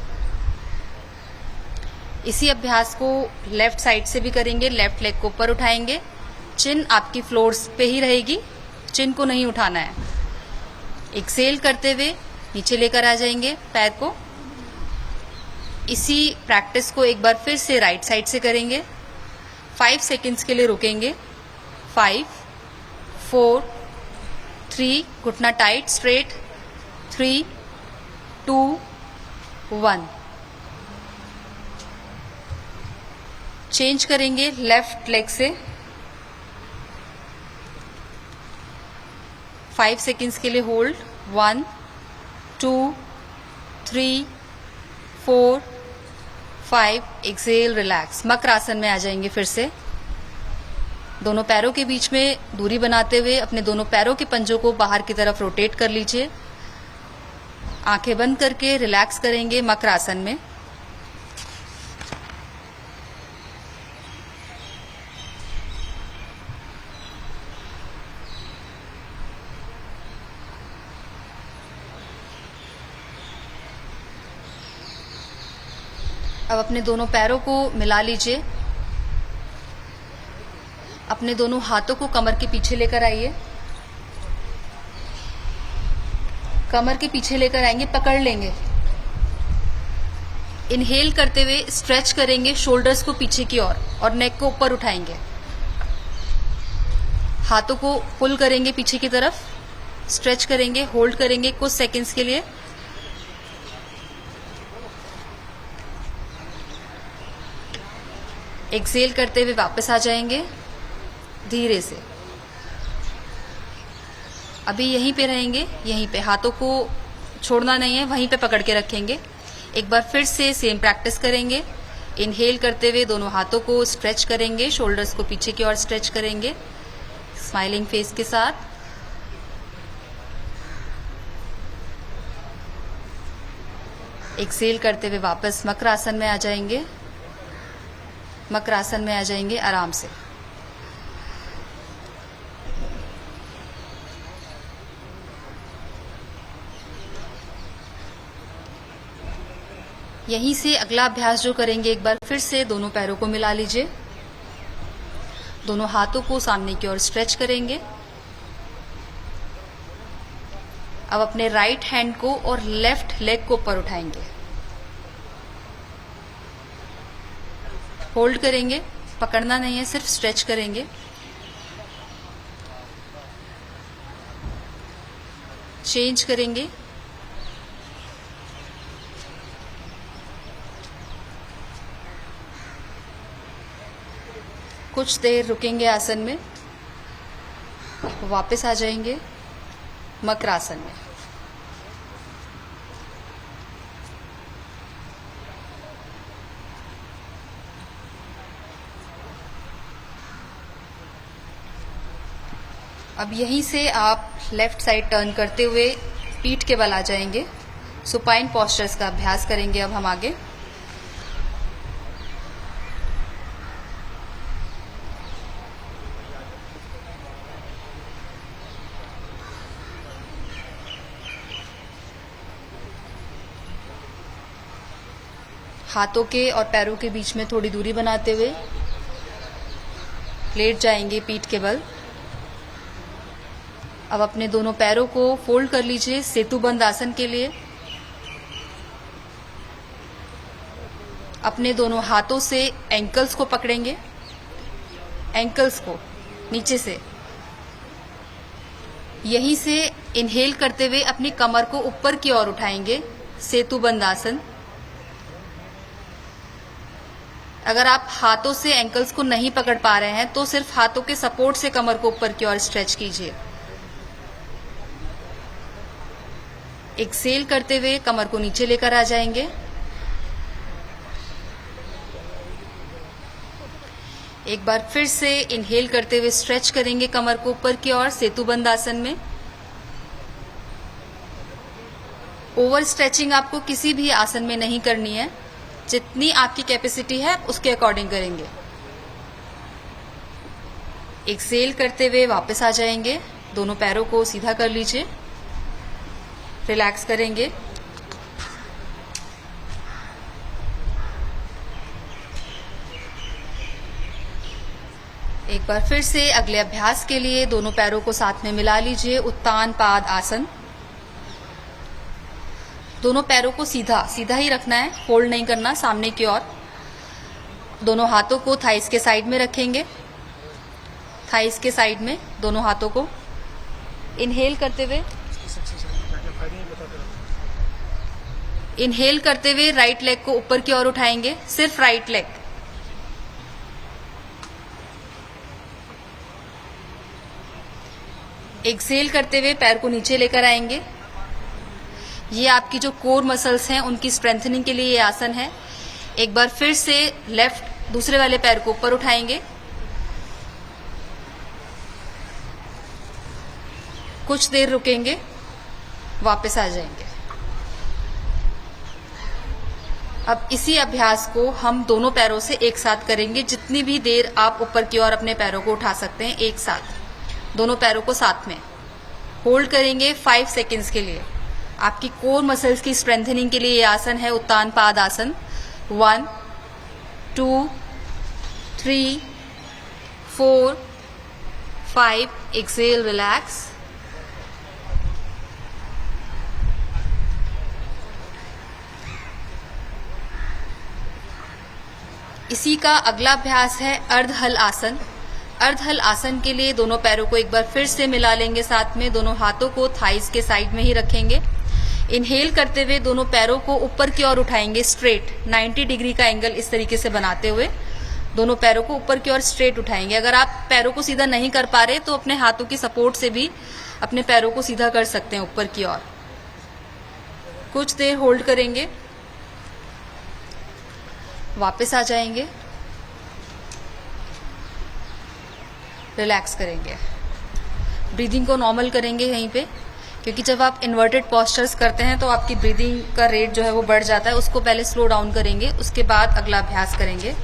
इसी अभ्यास को लेफ्ट साइड से भी करेंगे। लेफ्ट लेग को ऊपर उठाएंगे, चिन आपकी फ्लोर्स पे ही रहेगी, चिन को नहीं उठाना है। एक्सेल करते हुए नीचे लेकर आ जाएंगे पैर को। इसी प्रैक्टिस को एक बार फिर से राइट साइड से करेंगे। 5 सेकंड्स के लिए रुकेंगे। 5, 4, 3, घुटना टाइट स्ट्रेट, 3, 2, 1। चेंज करेंगे लेफ्ट लेग से। 5 सेकेंड्स के लिए होल्ड। 1 2 3 4 5। Excel, relax. मकर आसन में आ जाएंगे फिर से। दोनों पैरों के बीच में दूरी बनाते हुए अपने दोनों पैरों के पंजों को बाहर की तरफ रोटेट कर लीजिए। आंखें बंद करके रिलैक्स करेंगे मकर आसन में। अब अपने दोनों पैरों को मिला लीजिए। अपने दोनों हाथों को कमर के पीछे लेकर आइए। कमर के पीछे लेकर आएंगे, पकड़ लेंगे। इनहेल करते हुए स्ट्रेच करेंगे शोल्डर्स को पीछे की ओर और नेक को ऊपर उठाएंगे। हाथों को पुल करेंगे पीछे की तरफ, स्ट्रेच करेंगे, होल्ड करेंगे कुछ सेकंड्स के लिए। एक्सेल करते हुए वापस आ जाएंगे धीरे से। अभी यहीं पे रहेंगे, यहीं पे हाथों को छोड़ना नहीं है, वहीं पे पकड़ के रखेंगे। एक बार फिर से सेम प्रैक्टिस करेंगे। इनहेल करते हुए दोनों हाथों को स्ट्रेच करेंगे, शोल्डर्स को पीछे की ओर स्ट्रेच करेंगे स्माइलिंग फेस के साथ। एक्सेल करते हुए वापस मकर आसन में आ जाएंगे। मकर आसन में आ जाएंगे आराम से। यहीं से अगला अभ्यास जो करेंगे, एक बार फिर से दोनों पैरों को मिला लीजिए। दोनों हाथों को सामने की ओर स्ट्रेच करेंगे। अब अपने राइट हैंड को और लेफ्ट लेग को ऊपर उठाएंगे। होल्ड करेंगे, पकड़ना नहीं है, सिर्फ स्ट्रेच करेंगे। चेंज करेंगे। कुछ देर रुकेंगे आसन में, वापस आ जाएंगे मकर आसन में। अब यहीं से आप लेफ्ट साइड टर्न करते हुए पीठ के बल आ जाएंगे। सुपाइन पोस्चर्स का अभ्यास करेंगे अब हम आगे। हाथों के और पैरों के बीच में थोड़ी दूरी बनाते हुए लेट जाएंगे पीठ के बल। अब अपने दोनों पैरों को फोल्ड कर लीजिए सेतुबंद आसन के लिए। अपने दोनों हाथों से एंकल्स को पकड़ेंगे, एंकल्स को नीचे से। यहीं से इनहेल करते हुए अपनी कमर को ऊपर की ओर उठाएंगे, सेतुबंद आसन। अगर आप हाथों से एंकल्स को नहीं पकड़ पा रहे हैं तो सिर्फ हाथों के सपोर्ट से कमर को ऊपर की ओर स्ट्रेच कीजिए। एक्सेल करते हुए कमर को नीचे लेकर आ जाएंगे। एक बार फिर से इनहेल करते हुए स्ट्रेच करेंगे कमर को ऊपर की ओर सेतुबंद आसन में। ओवर स्ट्रेचिंग आपको किसी भी आसन में नहीं करनी है, जितनी आपकी कैपेसिटी है उसके अकॉर्डिंग करेंगे। एक्सेल करते हुए वापस आ जाएंगे, दोनों पैरों को सीधा कर लीजिए, रिलैक्स करेंगे। एक बार फिर से अगले अभ्यास के लिए दोनों पैरों को साथ में मिला लीजिए, उत्तान पाद आसन। दोनों पैरों को सीधा सीधा ही रखना है, होल्ड नहीं करना, सामने की ओर। दोनों हाथों को थाइस के साइड में रखेंगे, थाइस के साइड में दोनों हाथों को। इनहेल करते हुए राइट लेग को ऊपर की ओर उठाएंगे, सिर्फ राइट लेग। एक्सेल करते हुए पैर को नीचे लेकर आएंगे। ये आपकी जो कोर मसल्स हैं उनकी स्ट्रेंथनिंग के लिए ये आसन है। एक बार फिर से लेफ्ट दूसरे वाले पैर को ऊपर उठाएंगे। कुछ देर रुकेंगे, वापस आ जाएंगे। अब इसी अभ्यास को हम दोनों पैरों से एक साथ करेंगे। जितनी भी देर आप ऊपर की ओर अपने पैरों को उठा सकते हैं, एक साथ दोनों पैरों को साथ में होल्ड करेंगे 5 सेकेंड्स के लिए। आपकी कोर मसल्स की स्ट्रेंथनिंग के लिए ये आसन है उत्तान पाद आसन। 1 2 3 4 5 एक्सेल, रिलैक्स। इसी का अगला अभ्यास है अर्धहल आसन। अर्धहल आसन के लिए दोनों पैरों को एक बार फिर से मिला लेंगे साथ में। दोनों हाथों को थाइस के साइड में ही रखेंगे। इनहेल करते हुए दोनों पैरों को ऊपर की ओर उठाएंगे स्ट्रेट, 90 डिग्री का एंगल इस तरीके से बनाते हुए दोनों पैरों को ऊपर की ओर स्ट्रेट उठाएंगे। अगर आप पैरों को सीधा नहीं कर पा रहे तो अपने हाथों की सपोर्ट से भी अपने पैरों को सीधा कर सकते हैं ऊपर की ओर। कुछ देर होल्ड करेंगे, वापस आ जाएंगे, रिलैक्स करेंगे। ब्रीदिंग को नॉर्मल करेंगे यहीं पे, क्योंकि जब आप इन्वर्टेड पोस्चर्स करते हैं तो आपकी ब्रीदिंग का रेट जो है वो बढ़ जाता है। उसको पहले स्लो डाउन करेंगे, उसके बाद अगला अभ्यास करेंगे।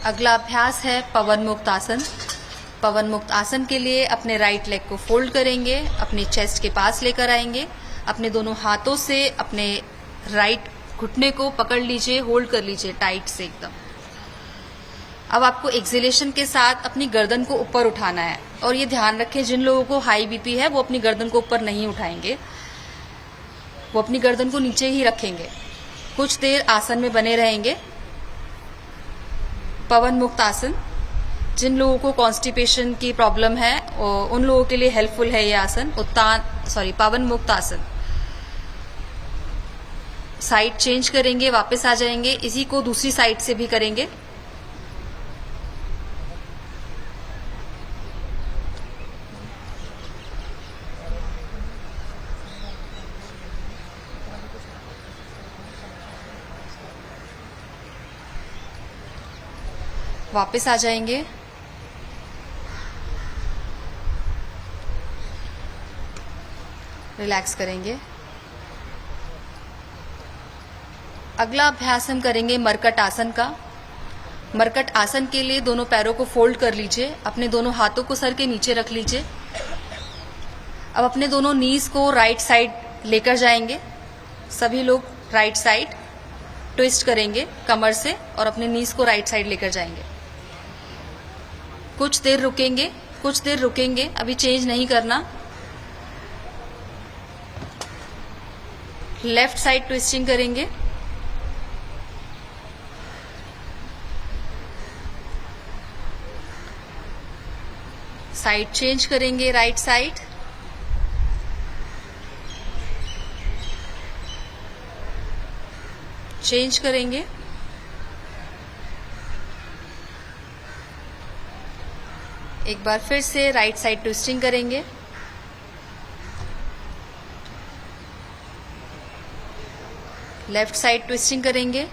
अगला अभ्यास है पवन मुक्त आसन। पवन मुक्त आसन के लिए अपने राइट लेग को फोल्ड करेंगे, अपने चेस्ट के पास लेकर आएंगे। अपने दोनों हाथों से अपने राइट घुटने को पकड़ लीजिए, होल्ड कर लीजिए टाइट से एकदम। अब आपको एक्सेलेशन के साथ अपनी गर्दन को ऊपर उठाना है। और ये ध्यान रखें, जिन लोगों को हाई बीपी है वो अपनी गर्दन को ऊपर नहीं उठाएंगे, वो अपनी गर्दन को नीचे ही रखेंगे। कुछ देर आसन में बने रहेंगे। पवन मुक्त आसन, जिन लोगों को कॉन्स्टिपेशन की प्रॉब्लम है उन लोगों के लिए हेल्पफुल है ये आसन। पवन मुक्त आसन। साइड चेंज करेंगे, वापस आ जाएंगे। इसी को दूसरी साइड से भी करेंगे। वापस आ जाएंगे। रिलैक्स करेंगे। अगला अभ्यास हम करेंगे मरकट आसन का। मरकट आसन के लिए दोनों पैरों को फोल्ड कर लीजिए, अपने दोनों हाथों को सर के नीचे रख लीजिए। अब अपने दोनों नीज को राइट साइड लेकर जाएंगे। सभी लोग राइट साइड ट्विस्ट करेंगे कमर से और अपने नीज को राइट साइड लेकर जाएंगे। कुछ देर रुकेंगे, अभी चेंज नहीं करना। लेफ्ट साइड ट्विस्टिंग करेंगे। साइड चेंज करेंगे, राइट साइड। चेंज करेंगे। एक बार फिर से राइट साइड ट्विस्टिंग करेंगे। लेफ्ट साइड ट्विस्टिंग करेंगे।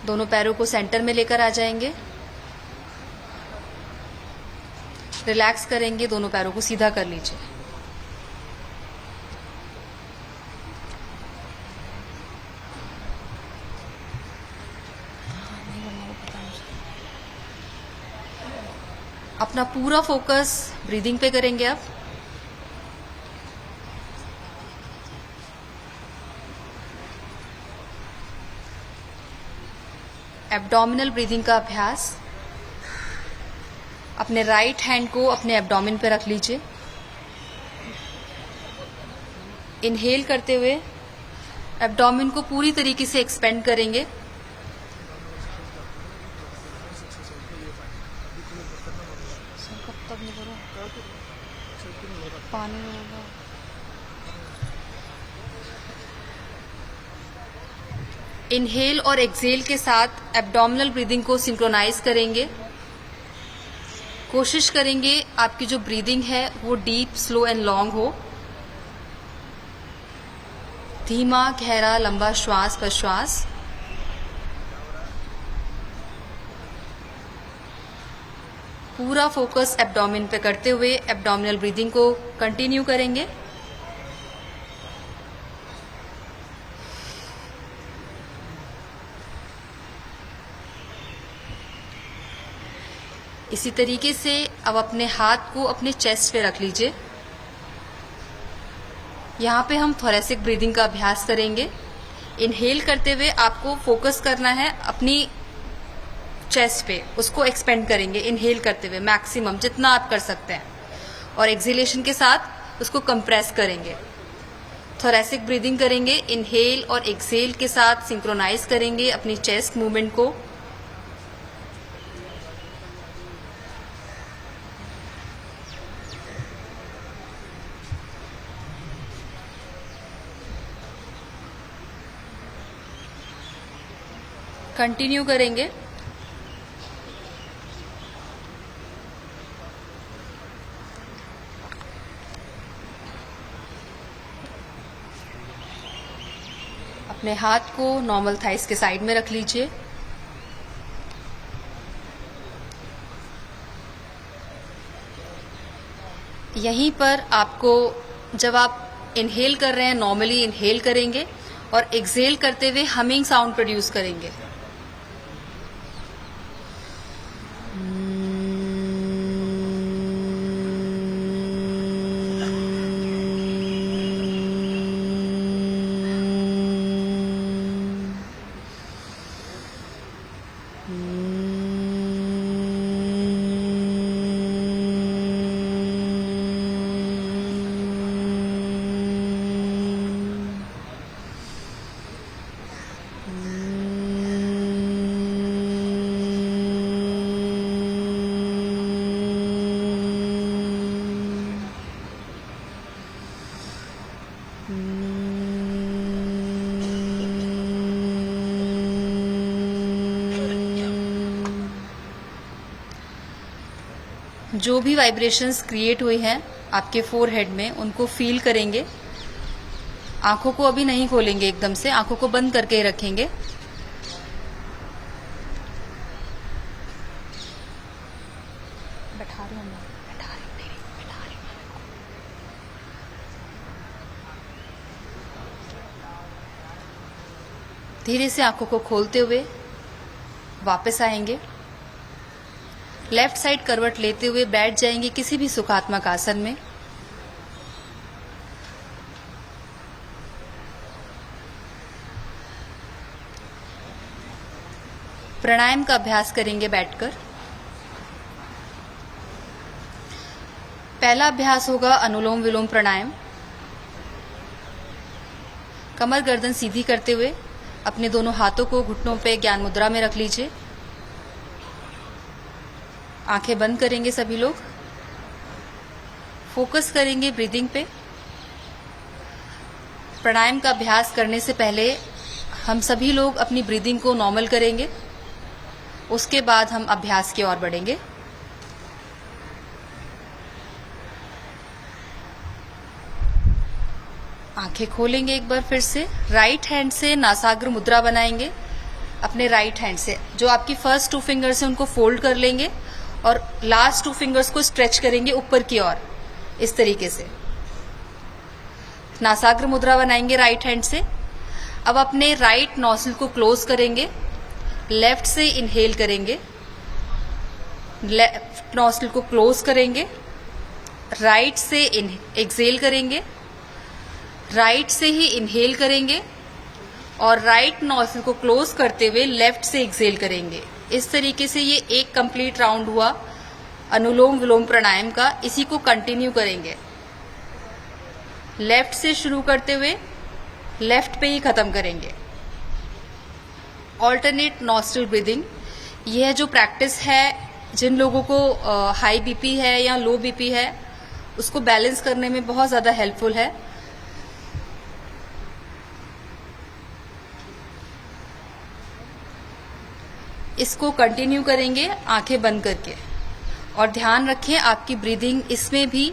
दोनों पैरों को सेंटर में लेकर आ जाएंगे। रिलैक्स करेंगे, दोनों पैरों को सीधा कर लीजिए। अपना पूरा फोकस ब्रीदिंग पे करेंगे अब। एब्डोमिनल ब्रीदिंग का अभ्यास। अपने राइट हैंड को अपने एब्डोमिन पे रख लीजिए। इनहेल करते हुए एब्डोमिन को पूरी तरीके से एक्सपेंड करेंगे। पानी होगा। इनहेल और एक्सहेल के साथ एब्डोमिनल ब्रीदिंग को सिंक्रोनाइज करेंगे। कोशिश करेंगे आपकी जो ब्रीदिंग है वो डीप, स्लो एंड लॉन्ग हो। धीमा, गहरा, लंबा श्वास प्रश्वास। पूरा फोकस एब्डोमेन पे करते हुए एब्डोमिनल ब्रीदिंग को कंटिन्यू करेंगे। इसी तरीके से अब अपने हाथ को अपने चेस्ट पे रख लीजिए। यहाँ पे हम थोरेसिक ब्रीदिंग का अभ्यास करेंगे। इनहेल करते हुए आपको फोकस करना है अपनी चेस्ट पे, उसको एक्सपेंड करेंगे इनहेल करते हुए मैक्सिमम जितना आप कर सकते हैं, और एक्सहेलेशन के साथ उसको कंप्रेस करेंगे। थोरेसिक ब्रीदिंग करेंगे, इनहेल और एक्सहेल के साथ सिंक्रोनाइज करेंगे अपनी चेस्ट मूवमेंट को। कंटिन्यू करेंगे। अपने हाथ को नॉर्मल थाइस के साइड में रख लीजिए। यहीं पर आपको जब आप इनहेल कर रहे हैं नॉर्मली इनहेल करेंगे और एक्सहेल करते हुए हमिंग साउंड प्रोड्यूस करेंगे। जो भी वाइब्रेशंस क्रिएट हुई हैं आपके फोरहेड में, उनको फील करेंगे। आंखों को अभी नहीं खोलेंगे एकदम से, आंखों को बंद करके ही रखेंगे। बैठा रही हूँ, धीरे से आंखों को खोलते हुए वापस आएंगे। लेफ्ट साइड करवट लेते हुए बैठ जाएंगे किसी भी सुखात्मक आसन में। प्राणायाम का अभ्यास करेंगे बैठकर। पहला अभ्यास होगा अनुलोम विलोम प्राणायाम। कमर गर्दन सीधी करते हुए अपने दोनों हाथों को घुटनों पे ज्ञान मुद्रा में रख लीजिए। आंखें बंद करेंगे सभी लोग। फोकस करेंगे ब्रीदिंग पे। प्राणायाम का अभ्यास करने से पहले हम सभी लोग अपनी ब्रीदिंग को नॉर्मल करेंगे, उसके बाद हम अभ्यास की ओर बढ़ेंगे। आंखें खोलेंगे एक बार फिर से। राइट हैंड से नासाग्र मुद्रा बनाएंगे। अपने राइट हैंड से जो आपकी फर्स्ट 2 फिंगर्स है उनको फोल्ड कर लेंगे और लास्ट 2 फिंगर्स को स्ट्रेच करेंगे ऊपर की ओर, इस तरीके से नासाग्र मुद्रा बनाएंगे राइट हैंड से। अब अपने राइट नॉस्ट्रिल को क्लोज करेंगे, लेफ्ट से इनहेल करेंगे, लेफ्ट नॉस्ट्रिल को क्लोज करेंगे, राइट से एक्सहेल करेंगे, राइट से ही इनहेल करेंगे और राइट नॉस्ट्रिल को क्लोज करते हुए लेफ्ट से एक्सहेल करेंगे। इस तरीके से ये एक कंप्लीट राउंड हुआ अनुलोम विलोम प्राणायाम का। इसी को कंटिन्यू करेंगे। लेफ्ट से शुरू करते हुए लेफ्ट पे ही खत्म करेंगे। ऑल्टरनेट नॉस्ट्रिल ब्रीदिंग, यह जो प्रैक्टिस है जिन लोगों को हाई बीपी है या लो बीपी है उसको बैलेंस करने में बहुत ज़्यादा हेल्पफुल है। इसको कंटिन्यू करेंगे आंखें बंद करके, और ध्यान रखें आपकी ब्रीदिंग इसमें भी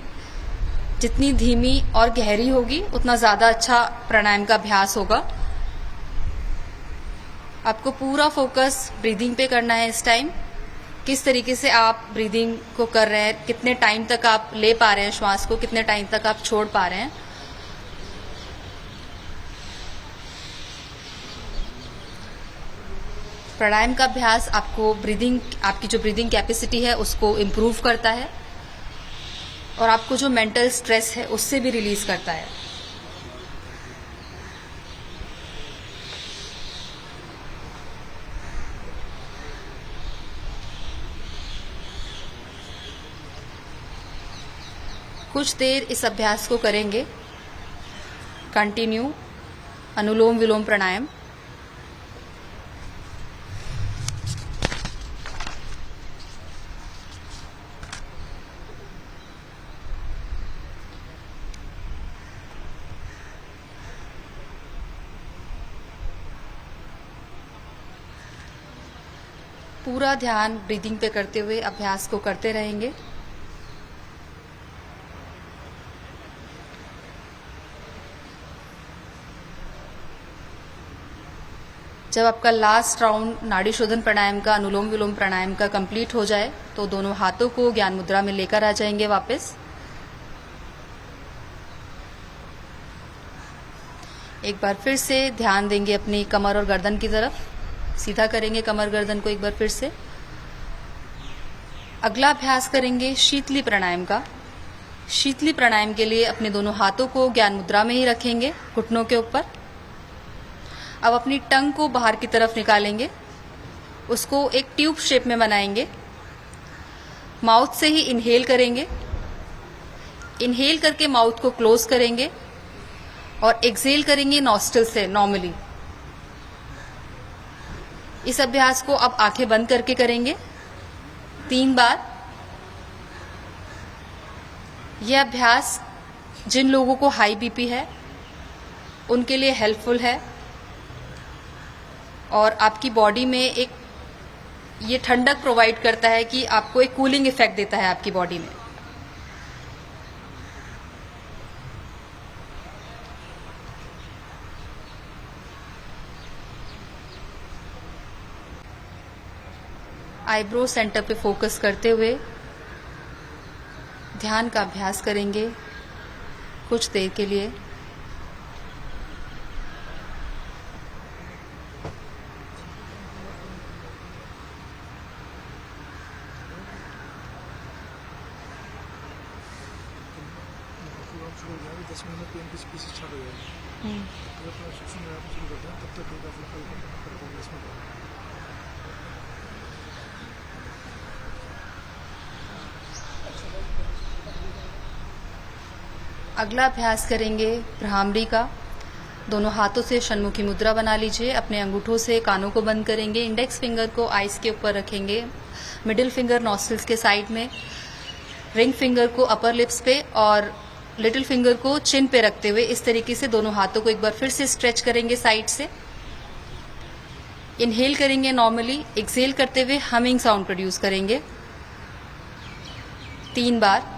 जितनी धीमी और गहरी होगी उतना ज़्यादा अच्छा प्राणायाम का अभ्यास होगा। आपको पूरा फोकस ब्रीदिंग पे करना है इस टाइम। किस तरीके से आप ब्रीदिंग को कर रहे हैं, कितने टाइम तक आप ले पा रहे हैं श्वास को, कितने टाइम तक आप छोड़ पा रहे हैं। प्राणायाम का अभ्यास आपको आपकी जो ब्रीदिंग कैपेसिटी है उसको इम्प्रूव करता है, और आपको जो मेंटल स्ट्रेस है उससे भी रिलीज करता है। कुछ देर इस अभ्यास को करेंगे कंटिन्यू, अनुलोम विलोम प्राणायाम। पूरा ध्यान ब्रीदिंग पे करते हुए अभ्यास को करते रहेंगे। जब आपका लास्ट राउंड नाड़ी शोधन प्राणायाम का, अनुलोम विलोम प्राणायाम का कंप्लीट हो जाए तो दोनों हाथों को ज्ञान मुद्रा में लेकर आ जाएंगे वापस। एक बार फिर से ध्यान देंगे अपनी कमर और गर्दन की तरफ, सीधा करेंगे कमर गर्दन को एक बार फिर से। अगला अभ्यास करेंगे शीतली प्राणायाम का। शीतली प्राणायाम के लिए अपने दोनों हाथों को ज्ञान मुद्रा में ही रखेंगे घुटनों के ऊपर। अब अपनी टंग को बाहर की तरफ निकालेंगे, उसको एक ट्यूब शेप में बनाएंगे। माउथ से ही इनहेल करेंगे, इनहेल करके माउथ को क्लोज करेंगे और एक्सहेल करेंगे नॉस्ट्रिल से नॉर्मली। इस अभ्यास को अब आंखें बंद करके करेंगे 3 बार। यह अभ्यास जिन लोगों को हाई बीपी है उनके लिए हेल्पफुल है, और आपकी बॉडी में एक ये ठंडक प्रोवाइड करता है कि आपको एक कूलिंग इफेक्ट देता है आपकी बॉडी में। आईब्रो सेंटर पे फोकस करते हुए ध्यान का अभ्यास करेंगे कुछ देर के लिए। अगला अभ्यास करेंगे भ्रामरी का। दोनों हाथों से षण्मुखी मुद्रा बना लीजिए। अपने अंगूठों से कानों को बंद करेंगे, इंडेक्स फिंगर को आईज के ऊपर रखेंगे, मिडिल फिंगर नॉस्ट्रिल्स के साइड में, रिंग फिंगर को अपर लिप्स पे और लिटिल फिंगर को चिन पे रखते हुए इस तरीके से दोनों हाथों को एक बार फिर से स्ट्रेच करेंगे साइड से। इनहेल करेंगे नॉर्मली, एक्सहेल करते हुए हमिंग साउंड प्रोड्यूस करेंगे 3 बार।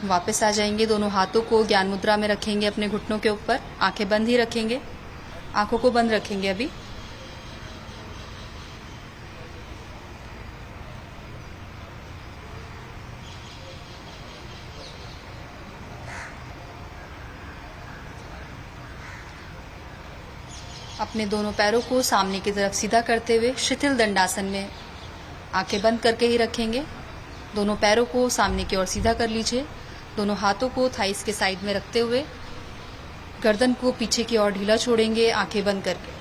वापस आ जाएंगे, दोनों हाथों को ज्ञान मुद्रा में रखेंगे अपने घुटनों के ऊपर, आंखें बंद ही रखेंगे, आंखों को बंद रखेंगे अभी। अपने दोनों पैरों को सामने की तरफ सीधा करते हुए शिथिल दंडासन में आंखें बंद करके ही रखेंगे। दोनों पैरों को सामने की ओर सीधा कर लीजिए। दोनों हाथों को थाइस के साइड में रखते हुए गर्दन को पीछे की ओर ढीला छोड़ेंगे, आंखें बंद करके।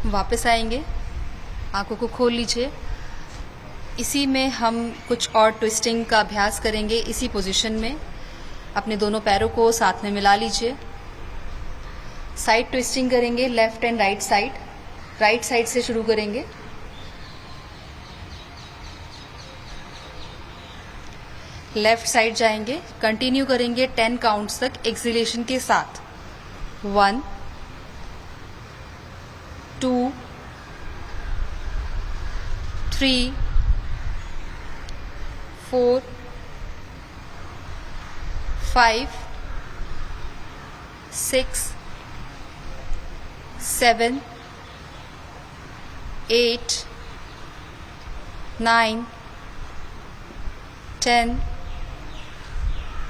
वापस आएंगे, आंखों को खोल लीजिए। इसी में हम कुछ और ट्विस्टिंग का अभ्यास करेंगे। इसी पोजीशन में अपने दोनों पैरों को साथ में मिला लीजिए। साइड ट्विस्टिंग करेंगे, left and right side. Right side से शुरू करेंगे। लेफ्ट साइड जाएंगे, कंटिन्यू करेंगे 10 काउंट्स तक एक्सहेलेशन के साथ। 1 2 3 4 5 6 7 8 9 10।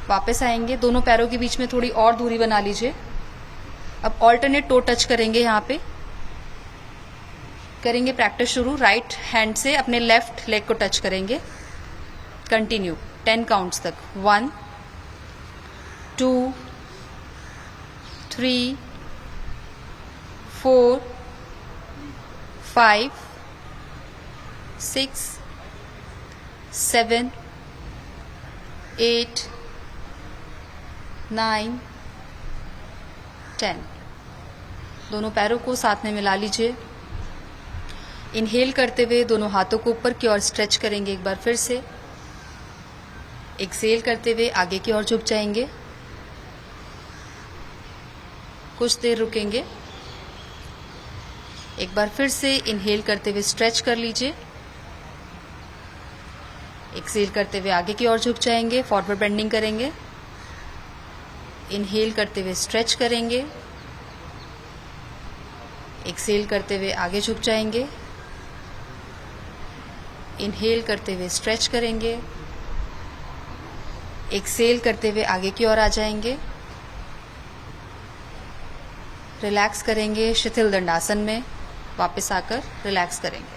वापस आएंगे, दोनों पैरों के बीच में थोड़ी और दूरी बना लीजिए। अब ऑल्टरनेट टो टच करेंगे। यहाँ पे करेंगे प्रैक्टिस शुरू। राइट हैंड से अपने लेफ्ट लेग को टच करेंगे। कंटिन्यू 10 काउंट्स तक। 1 2 3 4 5 6 7 8 9 10। दोनों पैरों को साथ में मिला लीजिए। इनहेल करते हुए दोनों हाथों को ऊपर की ओर स्ट्रेच करेंगे एक बार फिर से। एक्सहेल करते हुए आगे की ओर झुक जाएंगे। कुछ देर रुकेंगे। एक बार फिर से इनहेल करते हुए स्ट्रेच कर लीजिए। एक्सहेल करते हुए आगे की ओर झुक जाएंगे, फॉरवर्ड बेंडिंग करेंगे। इनहेल करते हुए स्ट्रेच करेंगे। एक्सहेल करते हुए आगे झुक जाएंगे। इनहेल करते हुए स्ट्रेच करेंगे। एक्सहेल करते हुए आगे की ओर आ जाएंगे। रिलैक्स करेंगे शिथिल दंडासन में। वापस आकर रिलैक्स करेंगे।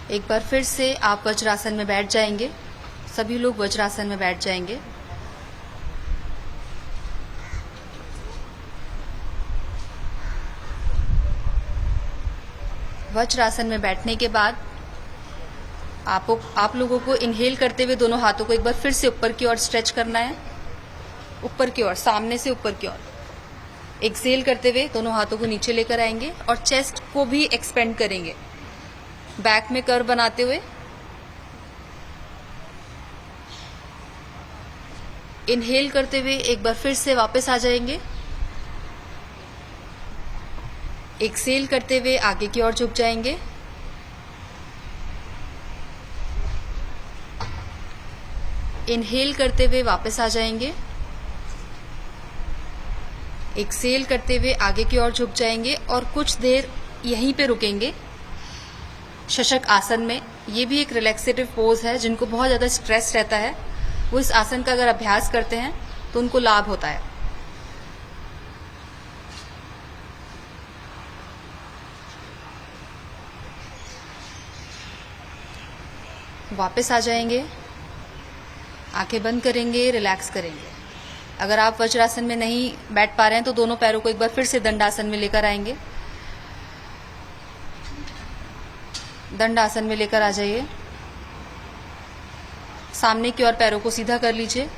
एक बार फिर से आप वज्रासन में बैठ जाएंगे। सभी लोग वज्रासन में बैठ जाएंगे। वज्रासन में बैठने के बाद आप लोगों को इनहेल करते हुए दोनों हाथों को एक बार फिर से ऊपर की ओर स्ट्रेच करना है। ऊपर की ओर, सामने से ऊपर की ओर। एक्सहेल करते हुए दोनों हाथों को नीचे लेकर आएंगे और चेस्ट को भी एक्सपेंड करेंगे, बैक में कर्व बनाते हुए। इनहेल करते हुए एक बार फिर से वापस आ जाएंगे। एक्सहेल करते हुए आगे की ओर झुक जाएंगे। इनहेल करते हुए वापस आ जाएंगे। एक्सहेल करते हुए आगे की ओर झुक जाएंगे और कुछ देर यहीं पे रुकेंगे शशक आसन में। ये भी एक रिलैक्सेटिव पोज है। जिनको बहुत ज़्यादा स्ट्रेस रहता है वो इस आसन का अगर अभ्यास करते हैं तो उनको लाभ होता है। वापस आ जाएंगे, आंखें बंद करेंगे, रिलैक्स करेंगे। अगर आप वज्रासन में नहीं बैठ पा रहे हैं तो दोनों पैरों को एक बार फिर से दंडासन में लेकर आएंगे। दंडासन में लेकर आ जाइए। सामने की ओर पैरों को सीधा कर लीजिए।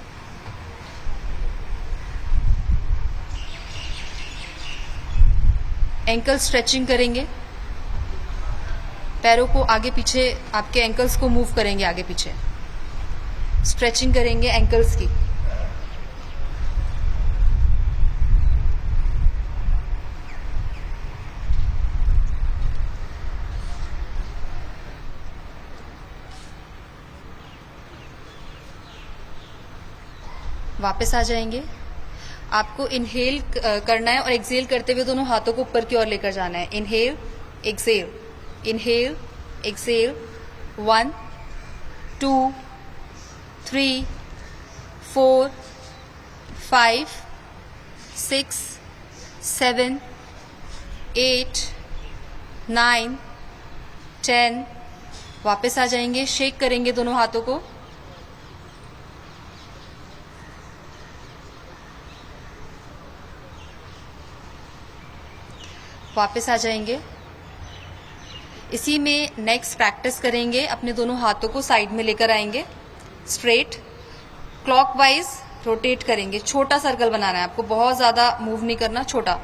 एंकल स्ट्रेचिंग करेंगे। पैरों को आगे पीछे, आपके एंकल्स को मूव करेंगे आगे पीछे, स्ट्रेचिंग करेंगे एंकल्स की। वापस आ जाएंगे। आपको इनहेल करना है और एक्सहेल करते हुए दोनों हाथों को ऊपर की ओर लेकर जाना है। Inhale, exhale, inhale, exhale. 1 2 3 4 5 6 7 8 9 10। वापस आ जाएंगे, शेक करेंगे दोनों हाथों को। वापस आ जाएंगे। इसी में नेक्स्ट प्रैक्टिस करेंगे, अपने दोनों हाथों को साइड में लेकर आएंगे, स्ट्रेट क्लॉकवाइज रोटेट करेंगे। छोटा सर्कल बनाना है आपको, बहुत ज्यादा मूव नहीं करना, छोटा।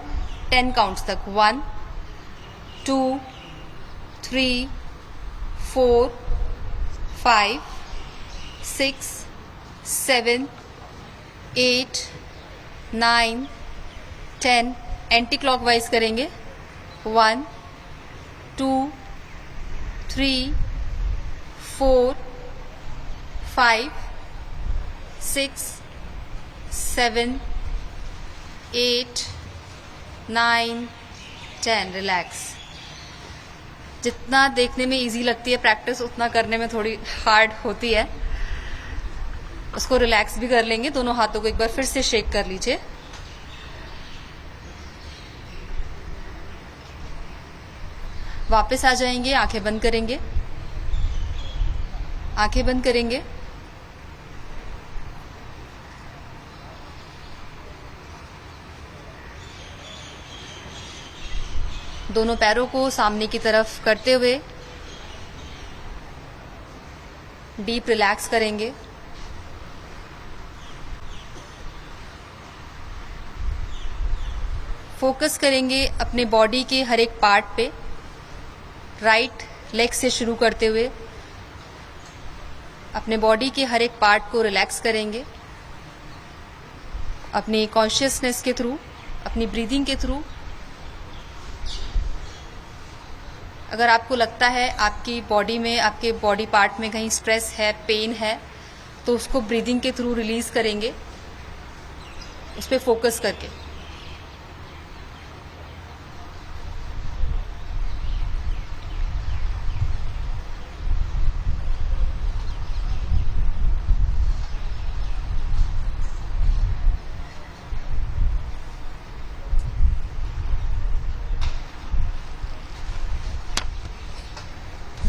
10 काउंट्स तक। 1 2 3 4 5 6 7 8 9 10। एंटी क्लॉकवाइज करेंगे। 1 2 3 4 5 6 7 8 9 10। रिलैक्स। जितना देखने में इजी लगती है प्रैक्टिस, उतना करने में थोड़ी हार्ड होती है। उसको रिलैक्स भी कर लेंगे। दोनों हाथों को एक बार फिर से शेक कर लीजिए। वापस आ जाएंगे, आंखें बंद करेंगे, आंखें बंद करेंगे। दोनों पैरों को सामने की तरफ करते हुए डीप रिलैक्स करेंगे। फोकस करेंगे अपने बॉडी के हर एक पार्ट पे। राइट लेग से शुरू करते हुए अपने बॉडी के हर एक पार्ट को रिलैक्स करेंगे अपनी कॉन्शियसनेस के थ्रू, अपनी ब्रीदिंग के थ्रू। अगर आपको लगता है आपकी बॉडी में, आपके बॉडी पार्ट में कहीं स्ट्रेस है, पेन है, तो उसको ब्रीदिंग के थ्रू रिलीज करेंगे, उस पर फोकस करके।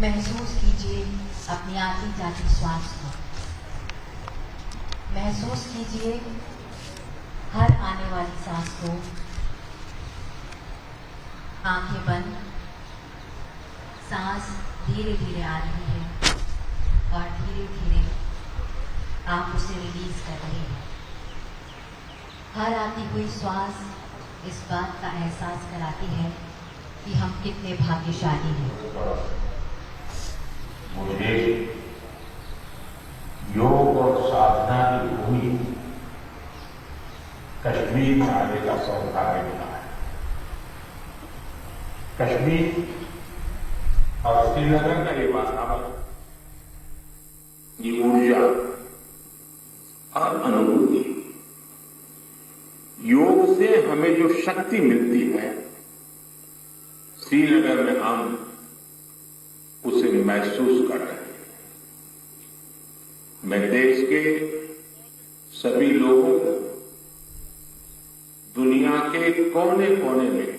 महसूस कीजिए अपनी आती जाती श्वास को। महसूस कीजिए हर आने वाली सांस को। आंखें बंद। सांस धीरे धीरे आ रही है और धीरे धीरे आप उसे रिलीज कर रहे हैं। हर आती हुई श्वास इस बात का एहसास कराती है कि हम कितने भाग्यशाली हैं। मुझे योग और साधना की भूमि कश्मीर में आने का सौभाग्य मिला है। कश्मीर और श्रीनगर का ये वातावरण, ये ऊर्जा और अनुभूति, योग से हमें जो शक्ति मिलती है, श्रीनगर में हम उसे महसूस कर रहे हैं। मैं देश के सभी लोगों को, दुनिया के कोने कोने में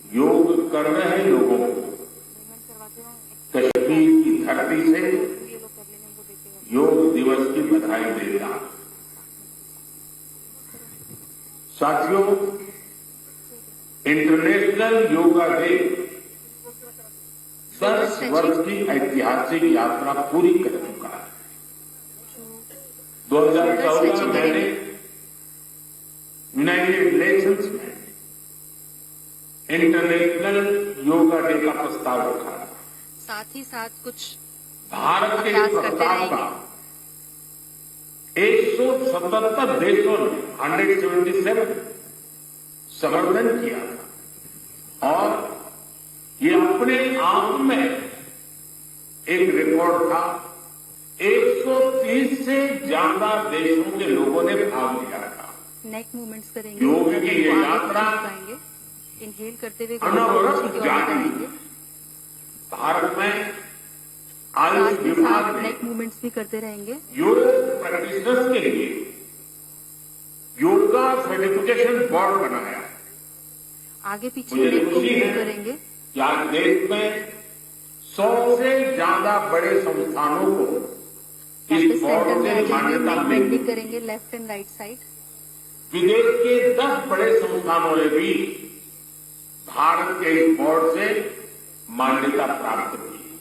योग कर रहे लोगों को कश्मीर की धरती से योग दिवस की बधाई देता हूं। साथियों, इंटरनेशनल योगा डे 10 वर्ष की ऐतिहासिक यात्रा पूरी कर चुका है। 2014 में मैंने यूनाइटेड नेशंस में इंटरनेशनल योगा डे का प्रस्ताव रखा। साथ ही साथ कुछ भारत के अभ्यास करते प्रस्ताव रहेंगे। का 177 देशों ने 177 समर्थन किया था और ये अपने आप में एक रिकॉर्ड था। 130 से ज्यादा देशों के लोगों ने भाग लिया था। नेक मूवमेंट्स करेंगे। योग की ये आगे यात्रा जाएंगे, इनहेल करते हुए अनवरत की ओर जारी। जाएंगे। भारत में आयुष साथ ही विभाग साथ ने नेक मूवमेंट्स भी करते रहेंगे। योग प्रैक्टिशनर्स के लिए योगा सर्टिफिकेशन बोर्ड बनाया। आगे पीछे मुझे नेक को खुशी मूव है करेंगे। कि आज देश में 100 से ज्यादा बड़े संस्थानों को इस वापस बोर्ड सेंटर में से आएंगे, मान्यता नेक मिली। बेंडिंग करेंगे लेफ्ट एंड राइट साइड। विदेश के 10 बड़े संस्थानों ने भी भारत के इस बोर्ड से मान्यता प्राप्त की।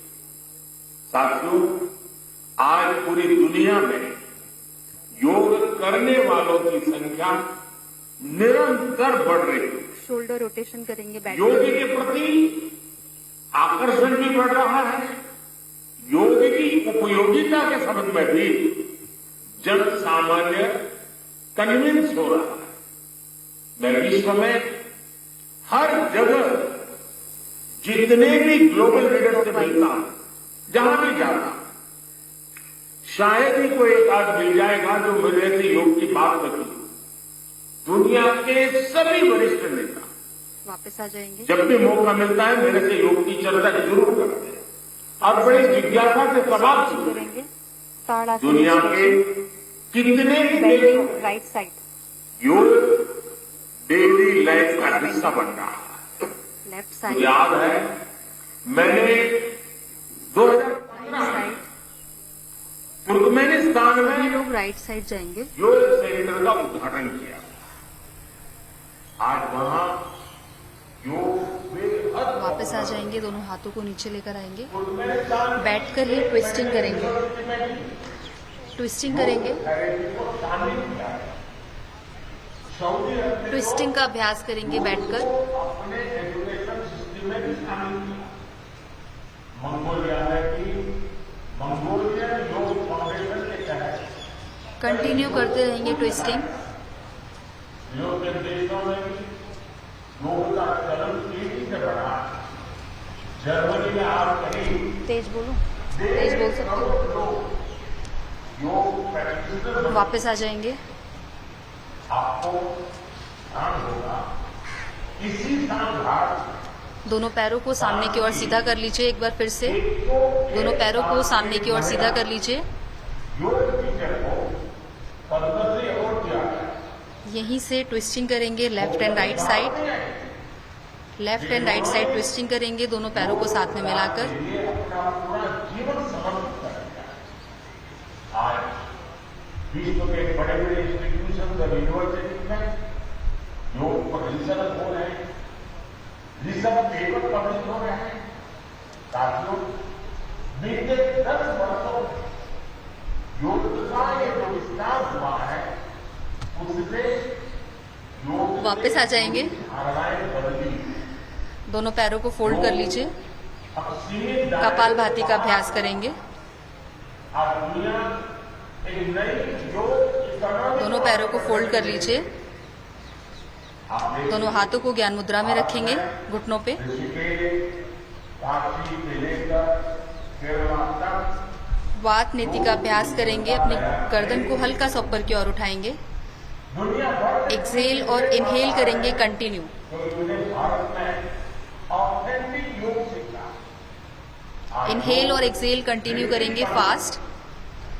साथियों, आज पूरी दुनिया में योग करने वालों की संख्या निरंतर बढ़ रही है। शोल्डर रोटेशन करेंगे बैक। योग के प्रति आकर्षण भी बढ़ रहा है। योग की उपयोगिता के संबंध में भी जन सामान्य कन्विंस हो रहा है। मैं विश्व में हर जगह जितने भी ग्लोबल लीडर से मिलता हूं, जहां भी जाता, शायद ही कोई एक आध मिल जाएगा जो मेरे से योग की बात न की। दुनिया के सभी वरिष्ठ नेता वापस आ जाएंगे। जब भी मौका मिलता है मेरे से योग की चर्चा जरूर करते हैं और बड़ी जिज्ञासा से सवाल पूछते हैं। करेंगे ताड़ासन। दुनिया के कितने ही देश बेंडिंग राइट साइड। योग डेली लाइफ का हिस्सा बन रहा है। लेफ्ट मुझे साइड। याद है मैंने 2015 साइड। तुर्कमेनिस्तान सभी में लोग राइट साइड जाएंगे। योग सेंटर का उद्घाटन किया। आज वहां योग बेहद वापस आ जाएंगे, दोनों हाथों को नीचे लेकर आएंगे। तुर्कमेनिस्तान बैठकर ही ट्विस्टिंग करेंगे। ट्विस्टिंग करेंगे। शामिल किया है। सऊदी अरब ने ट्विस्टिंग का अभ्यास करेंगे बैठकर। अपने एजुकेशन सिस्टम में भी शामिल किया। मंगोलिया में भी मंगोलियन योग फाउंडेशन के तहत कंटिन्यू करते रहेंगे ट्विस्टिंग। यूरोपियन देशों में भी योग का चलन तेजी से बढ़ा। जर्मनी में आज करीब तेज बोलो। तेज बोल सकते हो। योग प्रैक्टिशनर वापस आ जाएंगे। आपको ध्यान होगा इसी साल भारत दोनों पैरों को सामने की ओर सीधा कर लीजिए। एक बार फिर से दोनों पैरों को सामने की ओर सीधा कर लीजिए। योग टीचर को पद्मश्री अवार्ड दिया गया। यहीं से ट्विस्टिंग करेंगे left and right side. Left and right side twisting करेंगे दोनों पैरों को साथ में मिलाकर। लिए अपना पूरा जीवन समर्पित करेगा। आज विश्व के बड़े बड़े इंस्टीट्यूशन और यूनिवर्सिटी में योग पर रिसर्च हो रहे हैं, रिसर्च पेपर पब्लिश हो रहे हैं। साथियों, बीते 10 वर्षों में योग का ये जो विस्तार हुआ है उससे योग वापस आ जाएंगे। धारणाएं बदली। दोनों पैरों को फोल्ड कर लीजिए। अब सीमित कपालभाति का अभ्यास करेंगे। आज दुनिया एक नई योग इकोनॉमी दोनों पैरों को फोल्ड कर लीजिए। दोनों हाथों को ज्ञान मुद्रा में रखेंगे घुटनों पे। ऋषिकेश, काशी से लेकर केरला तक वात नीति का अभ्यास करेंगे। अपने गर्दन को हल्का सा ऊपर की ओर उठाएंगे। दुनिया भर एक्सेल और इनहेल करेंगे कंटिन्यू। में भारत में ऑथेंटिक योग सीखा। इनहेल और एक्सेल कंटिन्यू करेंगे फास्ट।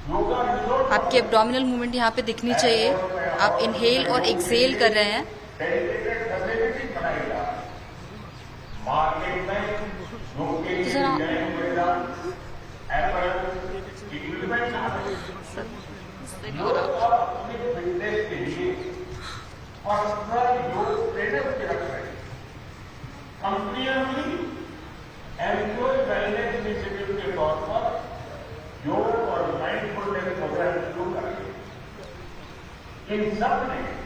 योगा रिसोर्स आपकी एब्डोमिनल मूवमेंट यहाँ पे दिखनी चाहिए। आप इनहेल और एक्सेल कर रहे हैं। डेडिकेटेड फैसिलिटी बनाई जा रही है। मार्केट में योग के लिए जरा- डिजाइन वगैरह एपल इक्विपमेंट आ रहे हैं। योग अब अपनी फिटनेस के लिए पर्सनल योग ट्रेनर भी रख रहे हैं। कंपनियां भी एम्प्लॉय वेलनेस इनिशिएटिव के तौर पर योग और माइंडफुलनेस प्रोग्राम शुरू कर रही है। इन सब ने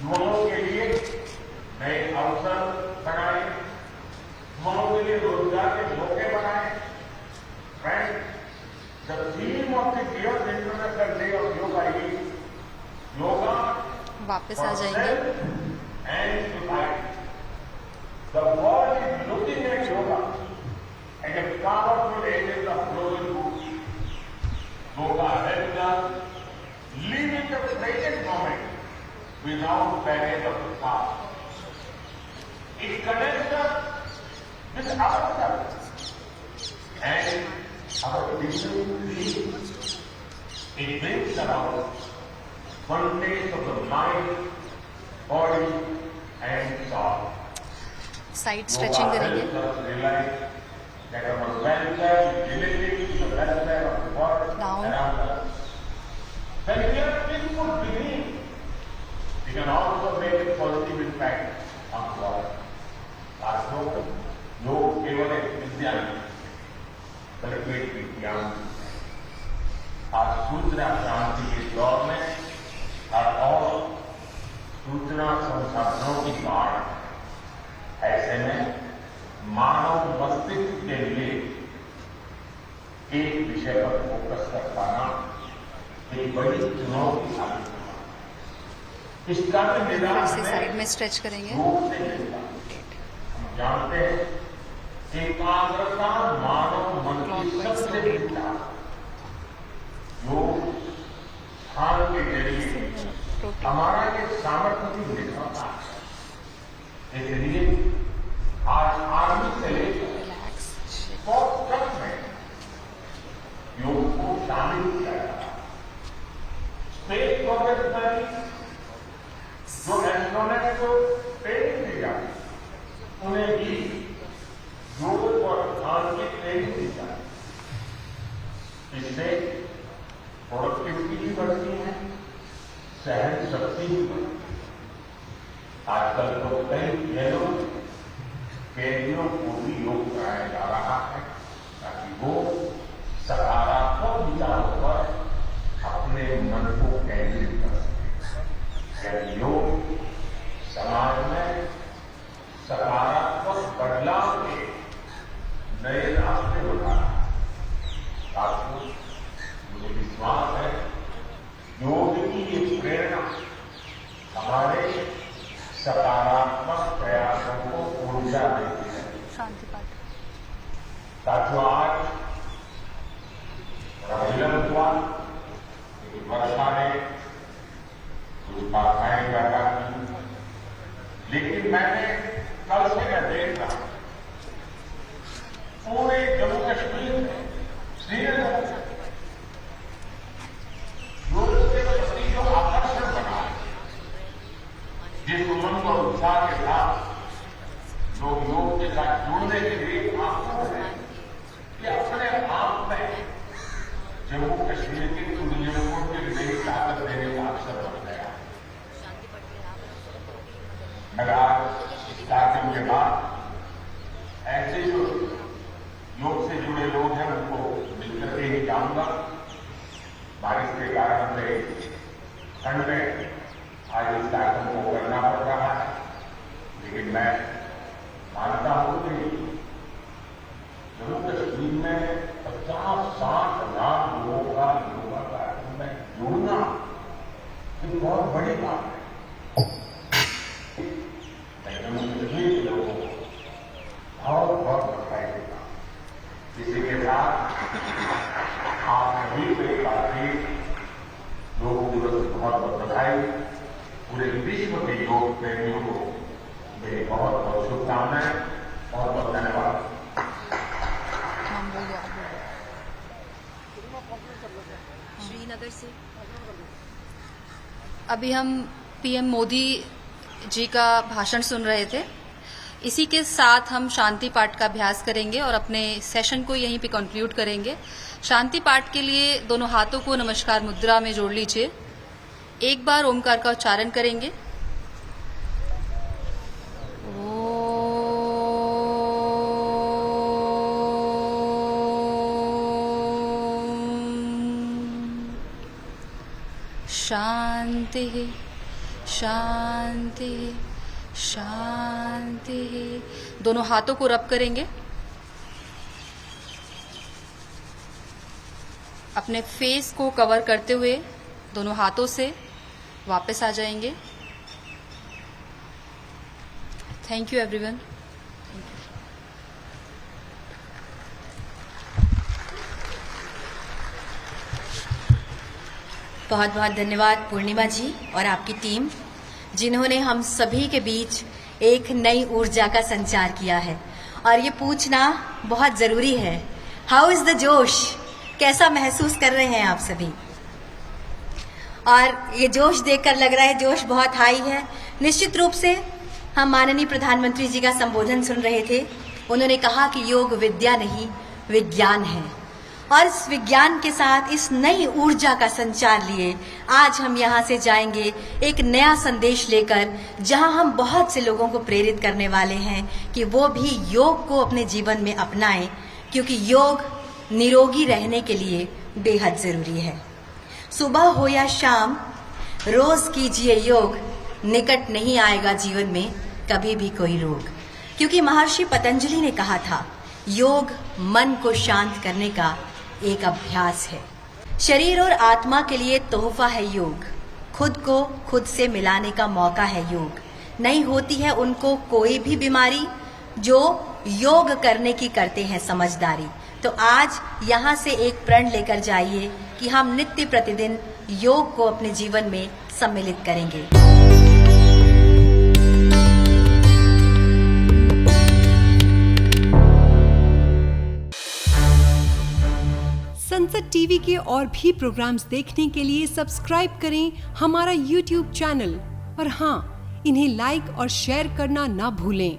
युवाओं के लिए नए अवसर बनाए, वापस आ जाएंगे। And society. The world is looking at yoga as a powerful agent of global good. Yoga helps us live in the present moment without baggage of the past. It connects us with ourselves and our dignity. It brings about oneness of the mind, body and soul. Side stretching करेंगे। Yoga helps us realize that our welfare is related to the welfare of the world Down. around us. When we are peaceful within, we can also make a positive impact on the world. साथियों, योग केवल एक विद्या नहीं, बल्कि एक विज्ञान है। आज सूचना क्रांति के दौर में और सूचना संसाधनों की बाढ़ है। ऐसे में मानव मस्तिष्क के लिए एक विषय पर फोकस कर पाना एक बड़ी चुनौती साबित हुआ। इसका भी निदान फिर से साइड में स्ट्रेच करेंगे। योग से मिलता है। हम जानते हैं एकाग्रता मानव मन की सबसे बड़ी ताकत। योग ध्यान के जरिए हमारा ये सामर्थ्य भी निखरता है। इसलिए आज आर्मी से लेकर स्पोर्ट्स तक में योग को शामिल किया जाता है। स्पेस प्रोजेक्ट में जो एस्ट्रोनॉट को ट्रेनिंग दी जाती है उन्हें भी योग और ध्यान की ट्रेनिंग दी जाती है। इससे प्रोडक्टिविटी भी बढ़ती है, सहन शक्ति भी बढ़ती है। आजकल तो कई खेलों कैदियों को भी योग कराया जा रहा है ताकि वो सकारात्मक विचारों पर अपने मन को केंद्रित कर सके। योग समाज में सकारात्मक बदलाव के नए रास्ते बना रहा है। साथियों, मुझे विश्वास है योग की ये प्रेरणा हमारे सकारात्मक प्रयासों को ऊर्जा देती है। शांति पाठ। साथियों, आज बड़ा विलंब हुआ क्योंकि वर्षा ने कुछ बाधाएं पैदा की, लेकिन मैंने कल से मैं देख रहा पूरे जम्मू कश्मीर में श्रीनगर योग के प्रति जो आकर्षण बना है, जिस उमंग और उत्साह के साथ लोग योग के साथ जुड़ने के लिए आतुर हैं, ये अपने आप में जम्मू कश्मीर की दुनिया को नई ताकत देने का अवसर बन गया है। मैं आज इस कार्यक्रम के बाद ऐसे जो योग से जुड़े लोग हैं उनको मिलकर के ही जाऊंगा। बारिश के कारण से ठंड में आज इस कार्यक्रम को करना पड़ रहा है, लेकिन मैं मानता हूं कि जम्मू कश्मीर में 50-60 लाख लोगों का योगा कार्यक्रम में जुड़ना एक बहुत बड़ी बात है। मैं जम्मू कश्मीर के लोगों को बहुत बहुत बधाई देता हूं। इसी के साथ आप सभी को एक बार फिर योग दिवस की बहुत बहुत बधाई। पूरे विश्व के योग प्रेमियों को मेरी बहुत बहुत शुभकामनाएं, बहुत बहुत धन्यवाद। श्रीनगर से अभी हम पीएम मोदी जी का भाषण सुन रहे थे। इसी के साथ हम शांति पाठ का अभ्यास करेंगे और अपने सेशन को यहीं पे कंक्लूड करेंगे। शांति पाठ के लिए दोनों हाथों को नमस्कार मुद्रा में जोड़ लीजिए। एक बार ओमकार का उच्चारण करेंगे। शांति शांति शांति। दोनों हाथों को रब करेंगे। अपने फेस को कवर करते हुए दोनों हाथों से वापस आ जाएंगे। Thank you everyone. बहुत बहुत धन्यवाद पूर्णिमा जी और आपकी टीम, जिन्होंने हम सभी के बीच एक नई ऊर्जा का संचार किया है। और ये पूछना बहुत जरूरी है, हाउ इज द जोश, कैसा महसूस कर रहे हैं आप सभी? और ये जोश देखकर लग रहा है जोश बहुत हाई है। निश्चित रूप से हम माननीय प्रधानमंत्री जी का संबोधन सुन रहे थे। उन्होंने कहा कि योग विद्या नहीं विज्ञान है, और इस विज्ञान के साथ इस नई ऊर्जा का संचार लिए आज हम यहाँ से जाएंगे एक नया संदेश लेकर, जहाँ हम बहुत से लोगों को प्रेरित करने वाले हैं कि वो भी योग को अपने जीवन में अपनाएं, क्योंकि योग निरोगी रहने के लिए बेहद जरूरी है। सुबह हो या शाम रोज कीजिए योग, निकट नहीं आएगा जीवन में कभी भी कोई रोग। क्योंकि महर्षि पतंजलि ने कहा था, योग मन को शांत करने का एक अभ्यास है। शरीर और आत्मा के लिए तोहफा है योग, खुद को खुद से मिलाने का मौका है योग। नहीं होती है उनको कोई भी बीमारी जो योग करने की करते हैं समझदारी। तो आज यहाँ से एक प्रण लेकर जाइए कि हम नित्य प्रतिदिन योग को अपने जीवन में सम्मिलित करेंगे। संसद टीवी के और भी प्रोग्राम्स देखने के लिए सब्सक्राइब करें हमारा YouTube चैनल और हाँ, इन्हें लाइक और शेयर करना ना भूलें।